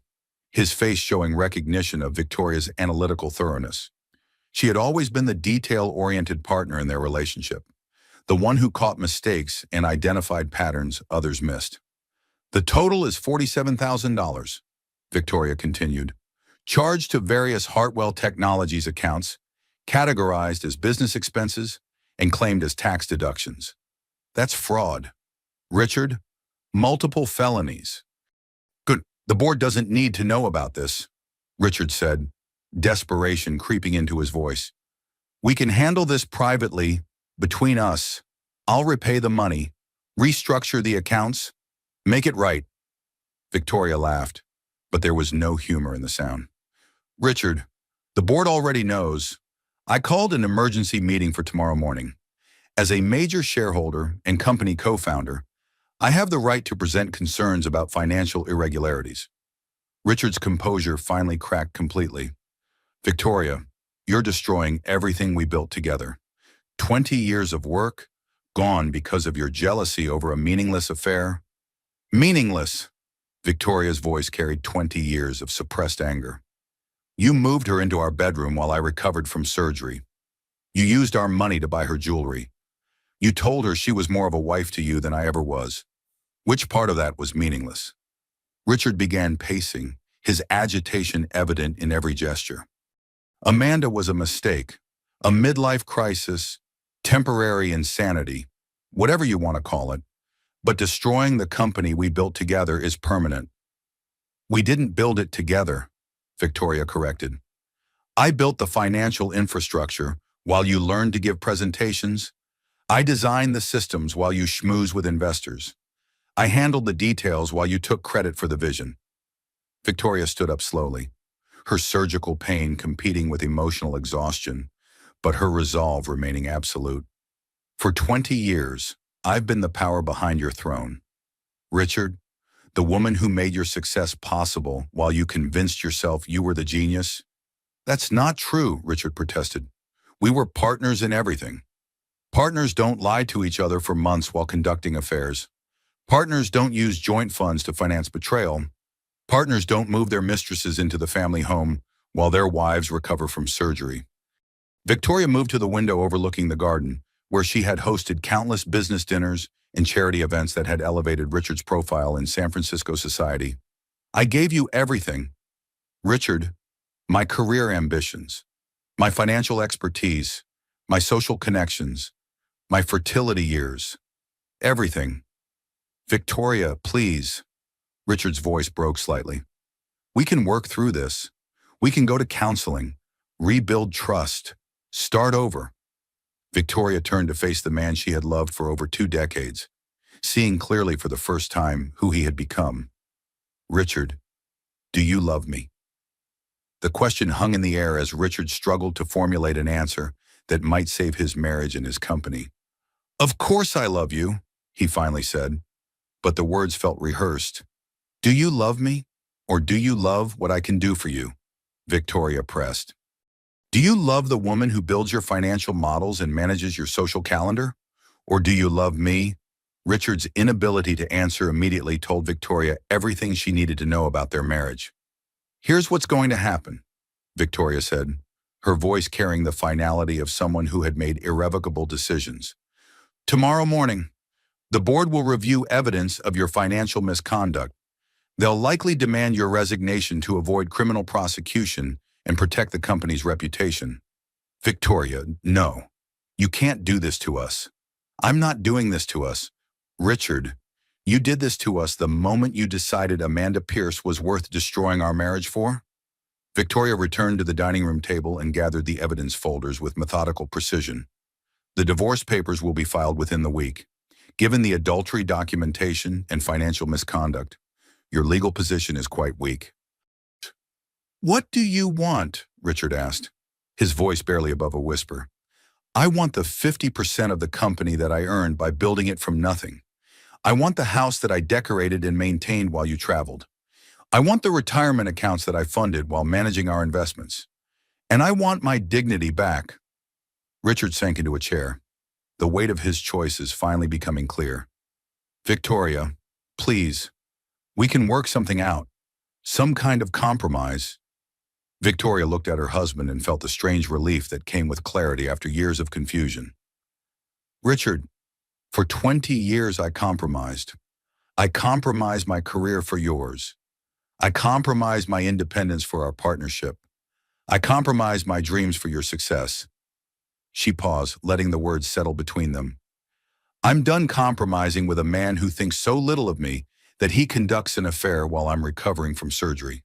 his face showing recognition of Victoria's analytical thoroughness. She had always been the detail-oriented partner in their relationship, the one who caught mistakes and identified patterns others missed. The total is $47,000, Victoria continued, charged to various Hartwell Technologies accounts, categorized as business expenses and claimed as tax deductions. That's fraud. Richard, multiple felonies. Good. The board doesn't need to know about this, Richard said, desperation creeping into his voice. We can handle this privately, between us. I'll repay the money, restructure the accounts, make it right. Victoria laughed, but there was no humor in the sound. Richard, the board already knows. I called an emergency meeting for tomorrow morning. As a major shareholder and company co-founder, I have the right to present concerns about financial irregularities. Richard's composure finally cracked completely. Victoria, you're destroying everything we built together. 20 years of work, gone because of your jealousy over a meaningless affair. Meaningless! Victoria's voice carried 20 years of suppressed anger. You moved her into our bedroom while I recovered from surgery. You used our money to buy her jewelry. You told her she was more of a wife to you than I ever was. Which part of that was meaningless? Richard began pacing, his agitation evident in every gesture. Amanda was a mistake, a midlife crisis, temporary insanity, whatever you want to call it, but destroying the company we built together is permanent. We didn't build it together, Victoria corrected. I built the financial infrastructure while you learned to give presentations. I designed the systems while you schmooze with investors. I handled the details while you took credit for the vision. Victoria stood up slowly, her surgical pain competing with emotional exhaustion, but her resolve remaining absolute. For 20 years, I've been the power behind your throne. Richard, the woman who made your success possible while you convinced yourself you were the genius. That's not true, Richard protested. We were partners in everything. Partners don't lie to each other for months while conducting affairs. Partners don't use joint funds to finance betrayal. Partners don't move their mistresses into the family home while their wives recover from surgery. Victoria moved to the window overlooking the garden, where she had hosted countless business dinners and charity events that had elevated Richard's profile in San Francisco society. I gave you everything. Richard, my career ambitions, my financial expertise, my social connections, my fertility years, everything. Victoria, please. Richard's voice broke slightly. We can work through this. We can go to counseling, rebuild trust, start over. Victoria turned to face the man she had loved for over 2 decades, seeing clearly for the first time who he had become. Richard, do you love me? The question hung in the air as Richard struggled to formulate an answer that might save his marriage and his company. Of course I love you, he finally said, but the words felt rehearsed. Do you love me, or do you love what I can do for you? Victoria pressed. Do you love the woman who builds your financial models and manages your social calendar? Or do you love me? Richard's inability to answer immediately told Victoria everything she needed to know about their marriage. Here's what's going to happen, Victoria said, her voice carrying the finality of someone who had made irrevocable decisions. Tomorrow morning, the board will review evidence of your financial misconduct. They'll likely demand your resignation to avoid criminal prosecution and protect the company's reputation. Victoria, no. You can't do this to us. I'm not doing this to us. Richard, you did this to us the moment you decided Amanda Pierce was worth destroying our marriage for? Victoria returned to the dining room table and gathered the evidence folders with methodical precision. The divorce papers will be filed within the week. Given the adultery documentation and financial misconduct, your legal position is quite weak. What do you want? Richard asked, his voice barely above a whisper. I want the 50% of the company that I earned by building it from nothing. I want the house that I decorated and maintained while you traveled. I want the retirement accounts that I funded while managing our investments. And I want my dignity back. Richard sank into a chair, the weight of his choices finally becoming clear. Victoria, please, we can work something out, some kind of compromise. Victoria looked at her husband and felt the strange relief that came with clarity after years of confusion. Richard, for 20 years I compromised. I compromised my career for yours. I compromised my independence for our partnership. I compromised my dreams for your success. She paused, letting the words settle between them. I'm done compromising with a man who thinks so little of me that he conducts an affair while I'm recovering from surgery.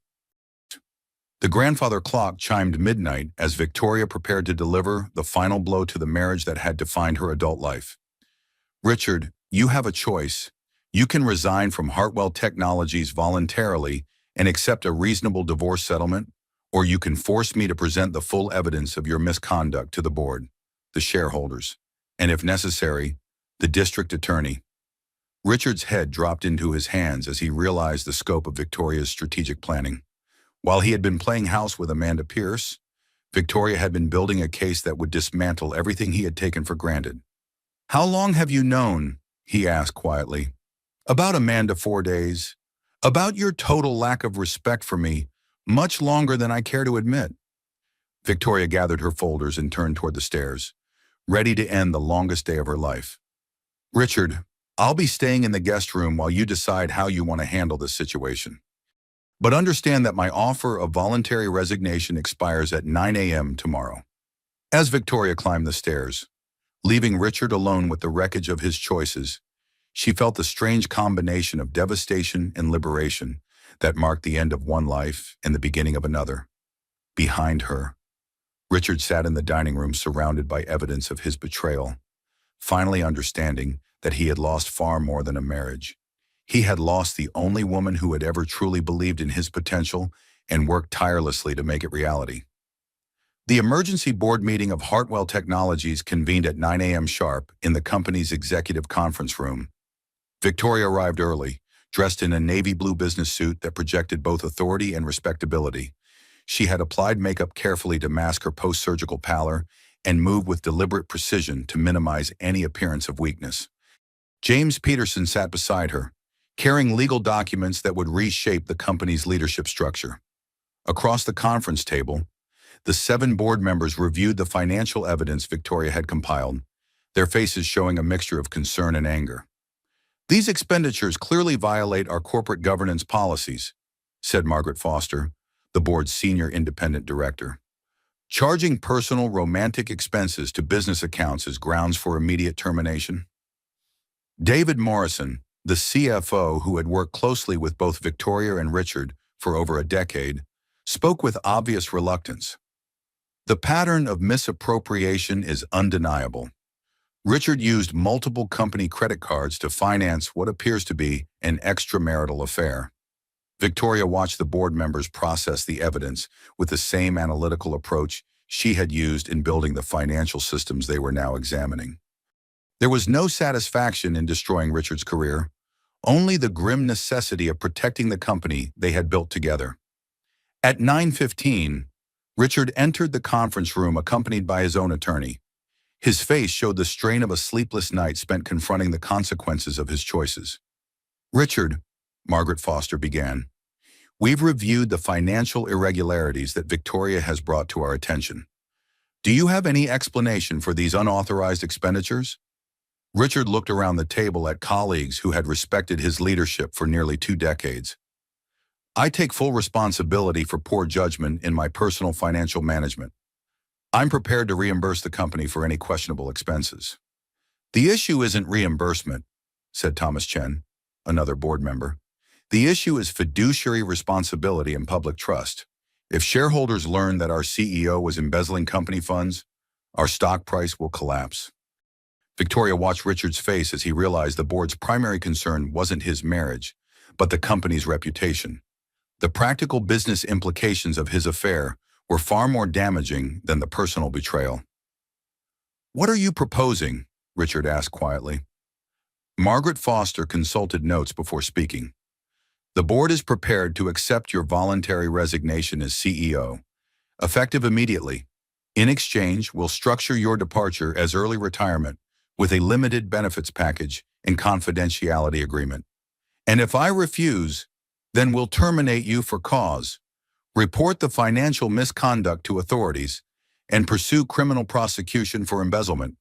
The grandfather clock chimed midnight as Victoria prepared to deliver the final blow to the marriage that had defined her adult life. Richard, you have a choice. You can resign from Hartwell Technologies voluntarily and accept a reasonable divorce settlement, or you can force me to present the full evidence of your misconduct to the board, the shareholders, and if necessary, the district attorney. Richard's head dropped into his hands as he realized the scope of Victoria's strategic planning. While he had been playing house with Amanda Pierce, Victoria had been building a case that would dismantle everything he had taken for granted. How long have you known, he asked quietly. About Amanda, 4 days. About your total lack of respect for me, much longer than I care to admit. Victoria gathered her folders and turned toward the stairs, ready to end the longest day of her life. Richard, I'll be staying in the guest room while you decide how you want to handle this situation. But understand that my offer of voluntary resignation expires at 9 a.m. tomorrow. As Victoria climbed the stairs, leaving Richard alone with the wreckage of his choices, she felt the strange combination of devastation and liberation that marked the end of one life and the beginning of another. Behind her, Richard sat in the dining room surrounded by evidence of his betrayal, finally understanding that he had lost far more than a marriage. He had lost the only woman who had ever truly believed in his potential and worked tirelessly to make it reality. The emergency board meeting of Hartwell Technologies convened at 9 a.m. sharp in the company's executive conference room. Victoria arrived early, dressed in a navy blue business suit that projected both authority and respectability. She had applied makeup carefully to mask her post-surgical pallor and moved with deliberate precision to minimize any appearance of weakness. James Peterson sat beside her, carrying legal documents that would reshape the company's leadership structure. Across the conference table, the 7 board members reviewed the financial evidence Victoria had compiled, their faces showing a mixture of concern and anger. These expenditures clearly violate our corporate governance policies, said Margaret Foster, the board's senior independent director. Charging personal romantic expenses to business accounts is grounds for immediate termination. David Morrison, the CFO who had worked closely with both Victoria and Richard for over a decade, spoke with obvious reluctance. The pattern of misappropriation is undeniable. Richard used multiple company credit cards to finance what appears to be an extramarital affair. Victoria watched the board members process the evidence with the same analytical approach she had used in building the financial systems they were now examining. There was no satisfaction in destroying Richard's career, only the grim necessity of protecting the company they had built together. At 9:15, Richard entered the conference room accompanied by his own attorney. His face showed the strain of a sleepless night spent confronting the consequences of his choices. Richard, Margaret Foster began, we've reviewed the financial irregularities that Victoria has brought to our attention. Do you have any explanation for these unauthorized expenditures? Richard looked around the table at colleagues who had respected his leadership for nearly 2 decades. I take full responsibility for poor judgment in my personal financial management. I'm prepared to reimburse the company for any questionable expenses. The issue isn't reimbursement, said Thomas Chen, another board member. The issue is fiduciary responsibility and public trust. If shareholders learn that our CEO was embezzling company funds, our stock price will collapse. Victoria watched Richard's face as he realized the board's primary concern wasn't his marriage, but the company's reputation. The practical business implications of his affair were far more damaging than the personal betrayal. What are you proposing? Richard asked quietly. Margaret Foster consulted notes before speaking. The board is prepared to accept your voluntary resignation as CEO, effective immediately. In exchange, we'll structure your departure as early retirement with a limited benefits package and confidentiality agreement. And if I refuse, then we'll terminate you for cause, Report the financial misconduct to authorities and pursue criminal prosecution for embezzlement,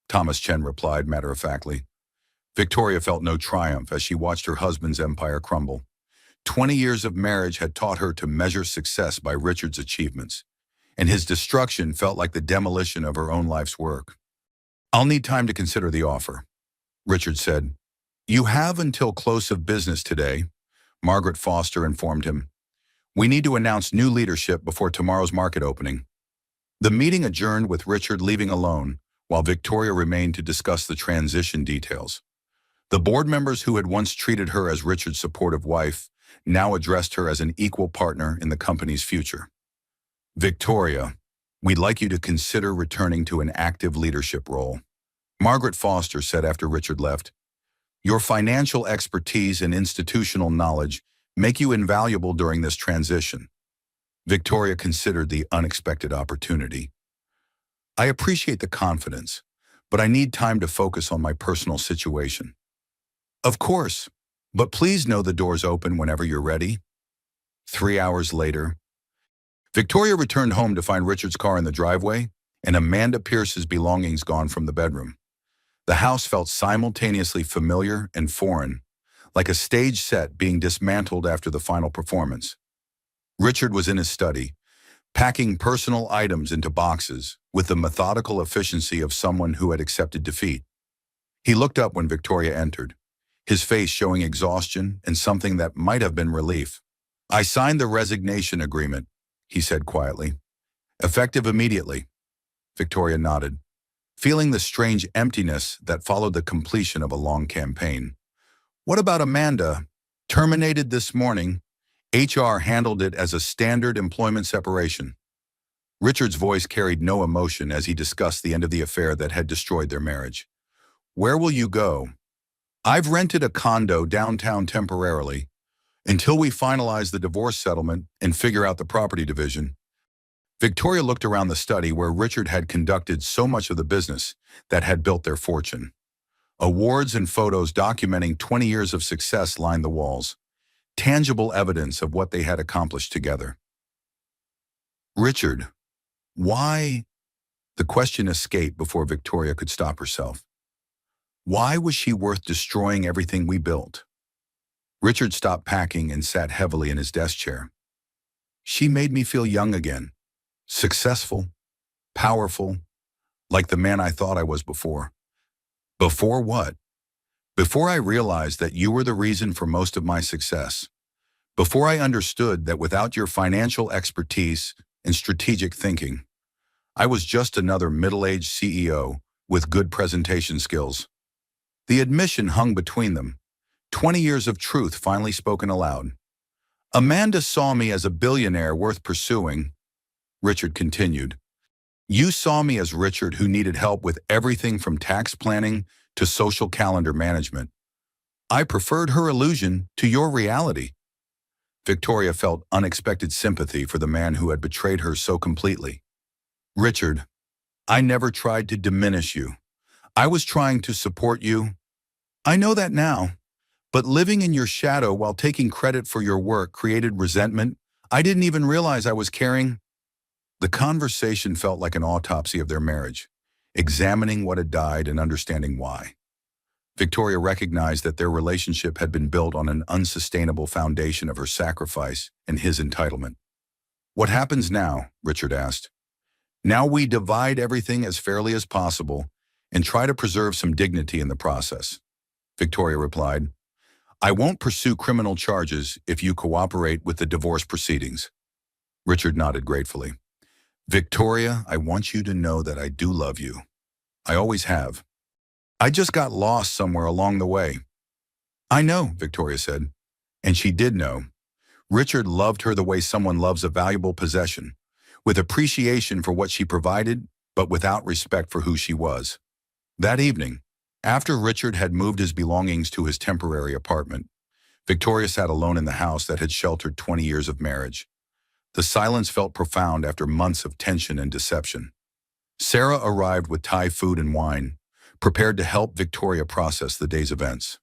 Thomas Chen replied matter-of-factly. Victoria felt no triumph as she watched her husband's empire crumble. 20 years of marriage had taught her to measure success by Richard's achievements, and his destruction felt like the demolition of her own life's work. "I'll need time to consider the offer," Richard said. "You have until close of business today," Margaret Foster informed him. "We need to announce new leadership before tomorrow's market opening." The meeting adjourned with Richard leaving alone, while Victoria remained to discuss the transition details. The board members who had once treated her as Richard's supportive wife now addressed her as an equal partner in the company's future. "Victoria, we'd like you to consider returning to an active leadership role," Margaret Foster said after Richard left. "Your financial expertise and institutional knowledge make you invaluable during this transition." Victoria considered the unexpected opportunity. "I appreciate the confidence, but I need time to focus on my personal situation." "Of course, but please know the door's open whenever you're ready." 3 hours later, Victoria returned home to find Richard's car in the driveway and Amanda Pierce's belongings gone from the bedroom. The house felt simultaneously familiar and foreign, like a stage set being dismantled after the final performance. Richard was in his study, packing personal items into boxes with the methodical efficiency of someone who had accepted defeat. He looked up when Victoria entered, his face showing exhaustion and something that might have been relief. "I signed the resignation agreement," he said quietly. "Effective immediately." Victoria nodded, feeling the strange emptiness that followed the completion of a long campaign. "What about Amanda? Terminated this morning. HR handled it as a standard employment separation." Richard's voice carried no emotion as he discussed the end of the affair that had destroyed their marriage. "Where will you go?" "I've rented a condo downtown temporarily until we finalize the divorce settlement and figure out the property division." Victoria looked around the study where Richard had conducted so much of the business that had built their fortune. Awards and photos documenting 20 years of success lined the walls, tangible evidence of what they had accomplished together. "Richard, why?" The question escaped before Victoria could stop herself. "Why was she worth destroying everything we built?" Richard stopped packing and sat heavily in his desk chair. "She made me feel young again, successful, powerful, like the man I thought I was before." "Before what?" "Before I realized that you were the reason for most of my success. Before I understood that without your financial expertise and strategic thinking, I was just another middle-aged CEO with good presentation skills." The admission hung between them, 20 years of truth finally spoken aloud. "Amanda saw me as a billionaire worth pursuing," Richard continued. "You saw me as Richard who needed help with everything from tax planning to social calendar management. I preferred her illusion to your reality." Victoria felt unexpected sympathy for the man who had betrayed her so completely. "Richard, I never tried to diminish you. I was trying to support you. I know that now. But living in your shadow while taking credit for your work created resentment I didn't even realize I was carrying." The conversation felt like an autopsy of their marriage, examining what had died and understanding why. Victoria recognized that their relationship had been built on an unsustainable foundation of her sacrifice and his entitlement. "What happens now?" Richard asked. "Now we divide everything as fairly as possible and try to preserve some dignity in the process," Victoria replied. "I won't pursue criminal charges if you cooperate with the divorce proceedings." Richard nodded gratefully. "Victoria, I want you to know that I do love you. I always have. I just got lost somewhere along the way." "I know," Victoria said. And she did know. Richard loved her the way someone loves a valuable possession, with appreciation for what she provided, but without respect for who she was. That evening, after Richard had moved his belongings to his temporary apartment, Victoria sat alone in the house that had sheltered 20 years of marriage. The silence felt profound after months of tension and deception. Sarah arrived with Thai food and wine, prepared to help Victoria process the day's events.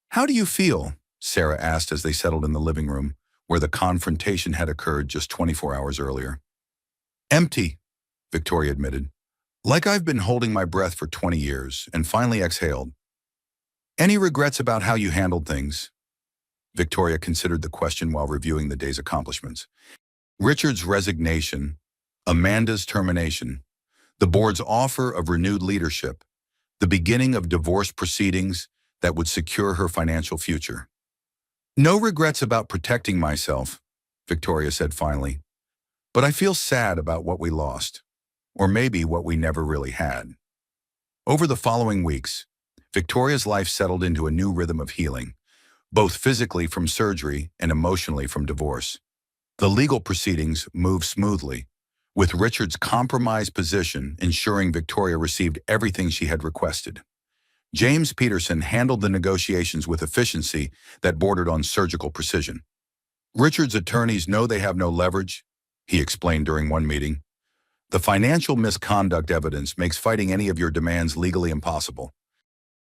"How do you feel?" Sarah asked as they settled in the living room, where the confrontation had occurred just 24 hours earlier. Empty, Victoria admitted. Like I've been holding my breath for 20 years, and finally exhaled. Any regrets about how you handled things? Victoria considered the question while reviewing the day's accomplishments. Richard's resignation, Amanda's termination, the board's offer of renewed leadership, the beginning of divorce proceedings that would secure her financial future. No regrets about protecting myself, Victoria said finally, but I feel sad about what we lost, or maybe what we never really had. Over the following weeks, Victoria's life settled into a new rhythm of healing, both physically from surgery and emotionally from divorce. The legal proceedings moved smoothly, with Richard's compromised position ensuring Victoria received everything she had requested. James Peterson handled the negotiations with efficiency that bordered on surgical precision. Richard's attorneys know they have no leverage, he explained during one meeting. The financial misconduct evidence makes fighting any of your demands legally impossible.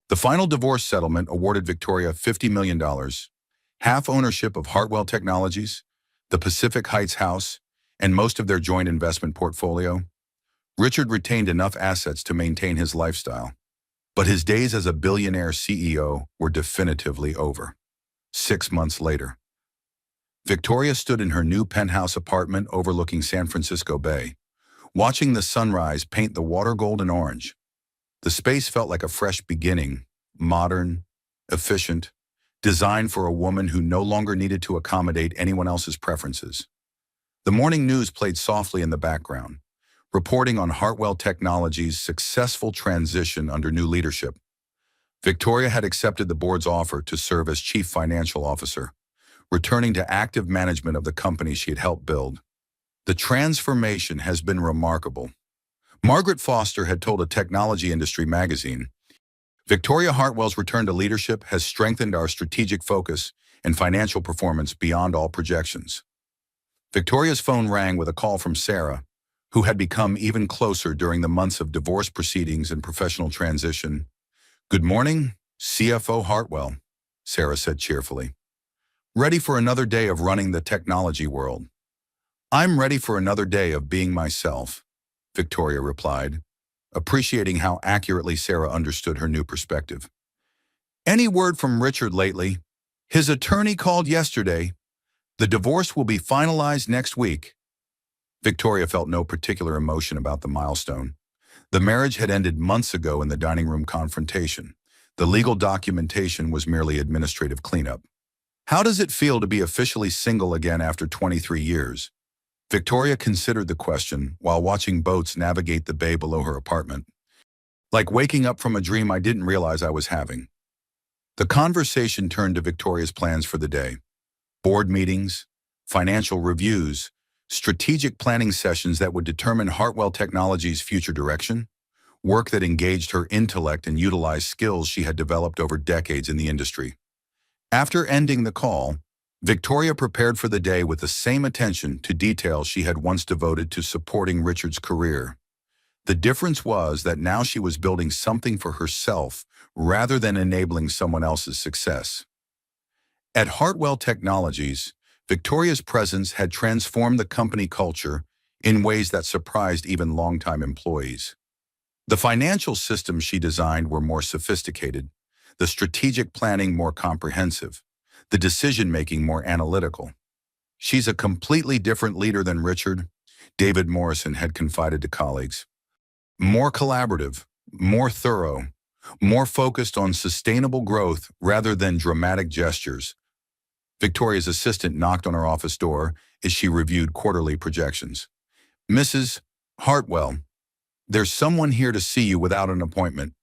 The final divorce settlement awarded Victoria $50 million, half ownership of Hartwell Technologies, the Pacific Heights house, and most of their joint investment portfolio. Richard retained enough assets to maintain his lifestyle, but his days as a billionaire CEO were definitively over. 6 months later, Victoria stood in her new penthouse apartment overlooking San Francisco Bay, watching the sunrise paint the water golden orange. The space felt like a fresh beginning, modern, efficient, designed for a woman who no longer needed to accommodate anyone else's preferences. The morning news played softly in the background, reporting on Hartwell Technologies' successful transition under new leadership. Victoria had accepted the board's offer to serve as chief financial officer, returning to active management of the company she had helped build. The transformation has been remarkable. Margaret Foster had told a technology industry magazine, Victoria Hartwell's return to leadership has strengthened our strategic focus and financial performance beyond all projections. Victoria's phone rang with a call from Sarah, who had become even closer during the months of divorce proceedings and professional transition. Good morning, CFO Hartwell, Sarah said cheerfully. Ready for another day of running the technology world? I'm ready for another day of being myself, Victoria replied, appreciating how accurately Sarah understood her new perspective. Any word from Richard lately? His attorney called yesterday. The divorce will be finalized next week. Victoria felt no particular emotion about the milestone. The marriage had ended months ago in the dining room confrontation. The legal documentation was merely administrative cleanup. How does it feel to be officially single again after 23 years? Victoria considered the question while watching boats navigate the bay below her apartment. Like waking up from a dream I didn't realize I was having. The conversation turned to Victoria's plans for the day. Board meetings, financial reviews, strategic planning sessions that would determine Hartwell Technologies' future direction, work that engaged her intellect and utilized skills she had developed over decades in the industry. After ending the call, Victoria prepared for the day with the same attention to detail she had once devoted to supporting Richard's career. The difference was that now she was building something for herself rather than enabling someone else's success. At Hartwell Technologies, Victoria's presence had transformed the company culture in ways that surprised even longtime employees. The financial systems she designed were more sophisticated, the strategic planning more comprehensive, the decision-making more analytical. She's a completely different leader than Richard, David Morrison had confided to colleagues. More collaborative, more thorough, more focused on sustainable growth rather than dramatic gestures. Victoria's assistant knocked on her office door as she reviewed quarterly projections. Mrs. Hartwell, there's someone here to see you without an appointment.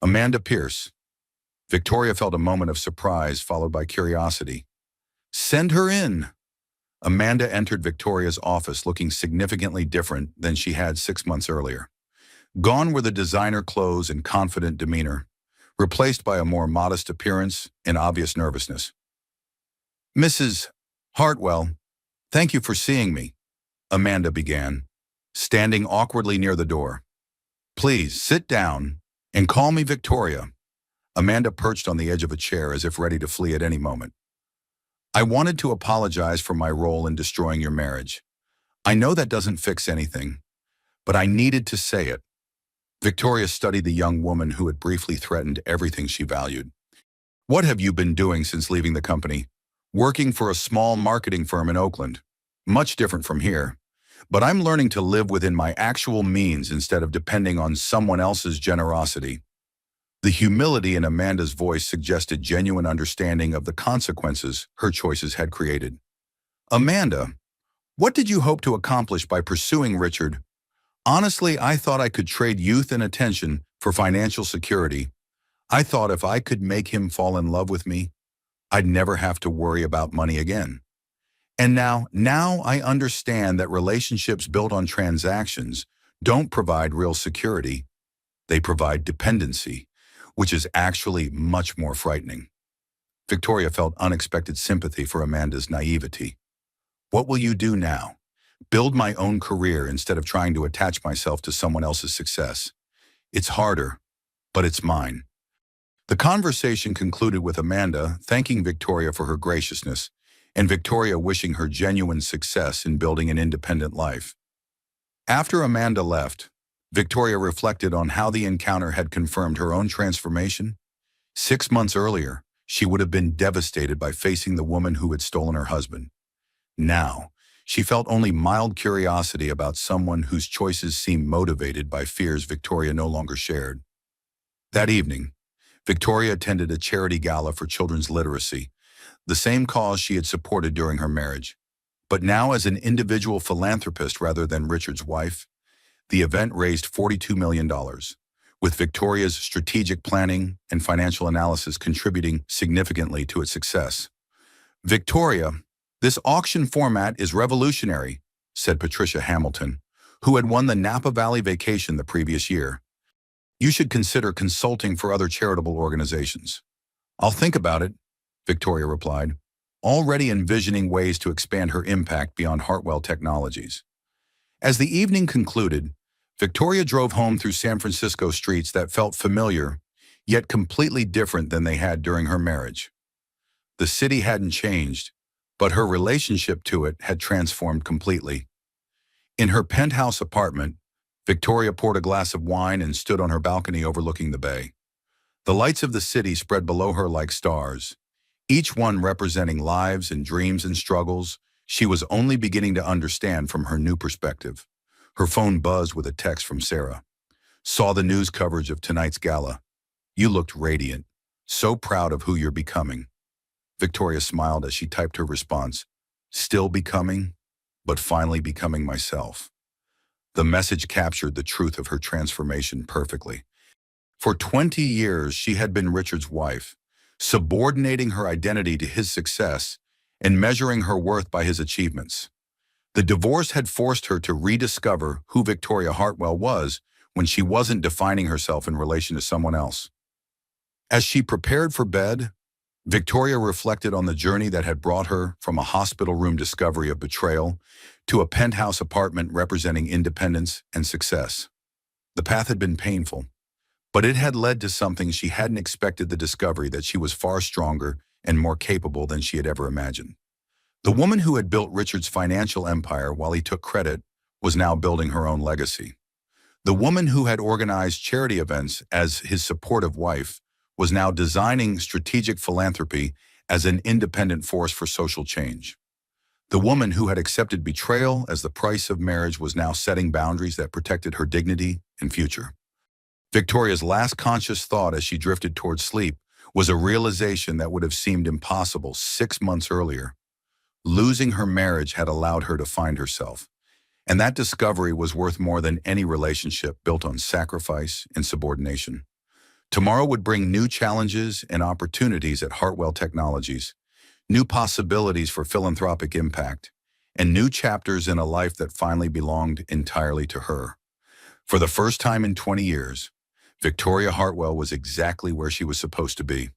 Amanda Pierce. Victoria felt a moment of surprise followed by curiosity. Send her in. Amanda entered Victoria's office looking significantly different than she had 6 months earlier. Gone were the designer clothes and confident demeanor, replaced by a more modest appearance and obvious nervousness. Mrs. Hartwell, thank you for seeing me, Amanda began, standing awkwardly near the door. Please sit down and call me Victoria. Amanda perched on the edge of a chair as if ready to flee at any moment. I wanted to apologize for my role in destroying your marriage. I know that doesn't fix anything, but I needed to say it. Victoria studied the young woman who had briefly threatened everything she valued. What have you been doing since leaving the company? Working for a small marketing firm in Oakland. Much different from here. But I'm learning to live within my actual means instead of depending on someone else's generosity. The humility in Amanda's voice suggested genuine understanding of the consequences her choices had created. Amanda, what did you hope to accomplish by pursuing Richard? Honestly, I thought I could trade youth and attention for financial security. I thought if I could make him fall in love with me, I'd never have to worry about money again. And now I understand that relationships built on transactions don't provide real security. They provide dependency, which is actually much more frightening. Victoria felt unexpected sympathy for Amanda's naivety. What will you do now? Build my own career instead of trying to attach myself to someone else's success. It's harder, but it's mine. The conversation concluded with Amanda thanking Victoria for her graciousness and Victoria wishing her genuine success in building an independent life. After Amanda left, Victoria reflected on how the encounter had confirmed her own transformation. 6 months earlier, she would have been devastated by facing the woman who had stolen her husband. Now, she felt only mild curiosity about someone whose choices seemed motivated by fears Victoria no longer shared. That evening, Victoria attended a charity gala for children's literacy, the same cause she had supported during her marriage. But now as an individual philanthropist rather than Richard's wife, the event raised $42 million, with Victoria's strategic planning and financial analysis contributing significantly to its success. Victoria, this auction format is revolutionary, said Patricia Hamilton, who had won the Napa Valley Vacation the previous year. You should consider consulting for other charitable organizations. I'll think about it, Victoria replied, already envisioning ways to expand her impact beyond Hartwell Technologies. As the evening concluded, Victoria drove home through San Francisco streets that felt familiar, yet completely different than they had during her marriage. The city hadn't changed, but her relationship to it had transformed completely. In her penthouse apartment, Victoria poured a glass of wine and stood on her balcony overlooking the bay. The lights of the city spread below her like stars, each one representing lives and dreams and struggles she was only beginning to understand from her new perspective. Her phone buzzed with a text from Sarah. Saw the news coverage of tonight's gala. You looked radiant, so proud of who you're becoming. Victoria smiled as she typed her response. Still becoming, but finally becoming myself. The message captured the truth of her transformation perfectly. For 20 years, she had been Richard's wife, subordinating her identity to his success and measuring her worth by his achievements. The divorce had forced her to rediscover who Victoria Hartwell was when she wasn't defining herself in relation to someone else. As she prepared for bed, Victoria reflected on the journey that had brought her from a hospital room discovery of betrayal to a penthouse apartment representing independence and success. The path had been painful, but it had led to something she hadn't expected: the discovery that she was far stronger and more capable than she had ever imagined. The woman who had built Richard's financial empire while he took credit was now building her own legacy. The woman who had organized charity events as his supportive wife was now designing strategic philanthropy as an independent force for social change. The woman who had accepted betrayal as the price of marriage was now setting boundaries that protected her dignity and future. Victoria's last conscious thought as she drifted towards sleep was a realization that would have seemed impossible 6 months earlier. Losing her marriage had allowed her to find herself, and that discovery was worth more than any relationship built on sacrifice and subordination. Tomorrow would bring new challenges and opportunities at Hartwell Technologies, new possibilities for philanthropic impact, and new chapters in a life that finally belonged entirely to her. For the first time in 20 years, Victoria Hartwell was exactly where she was supposed to be.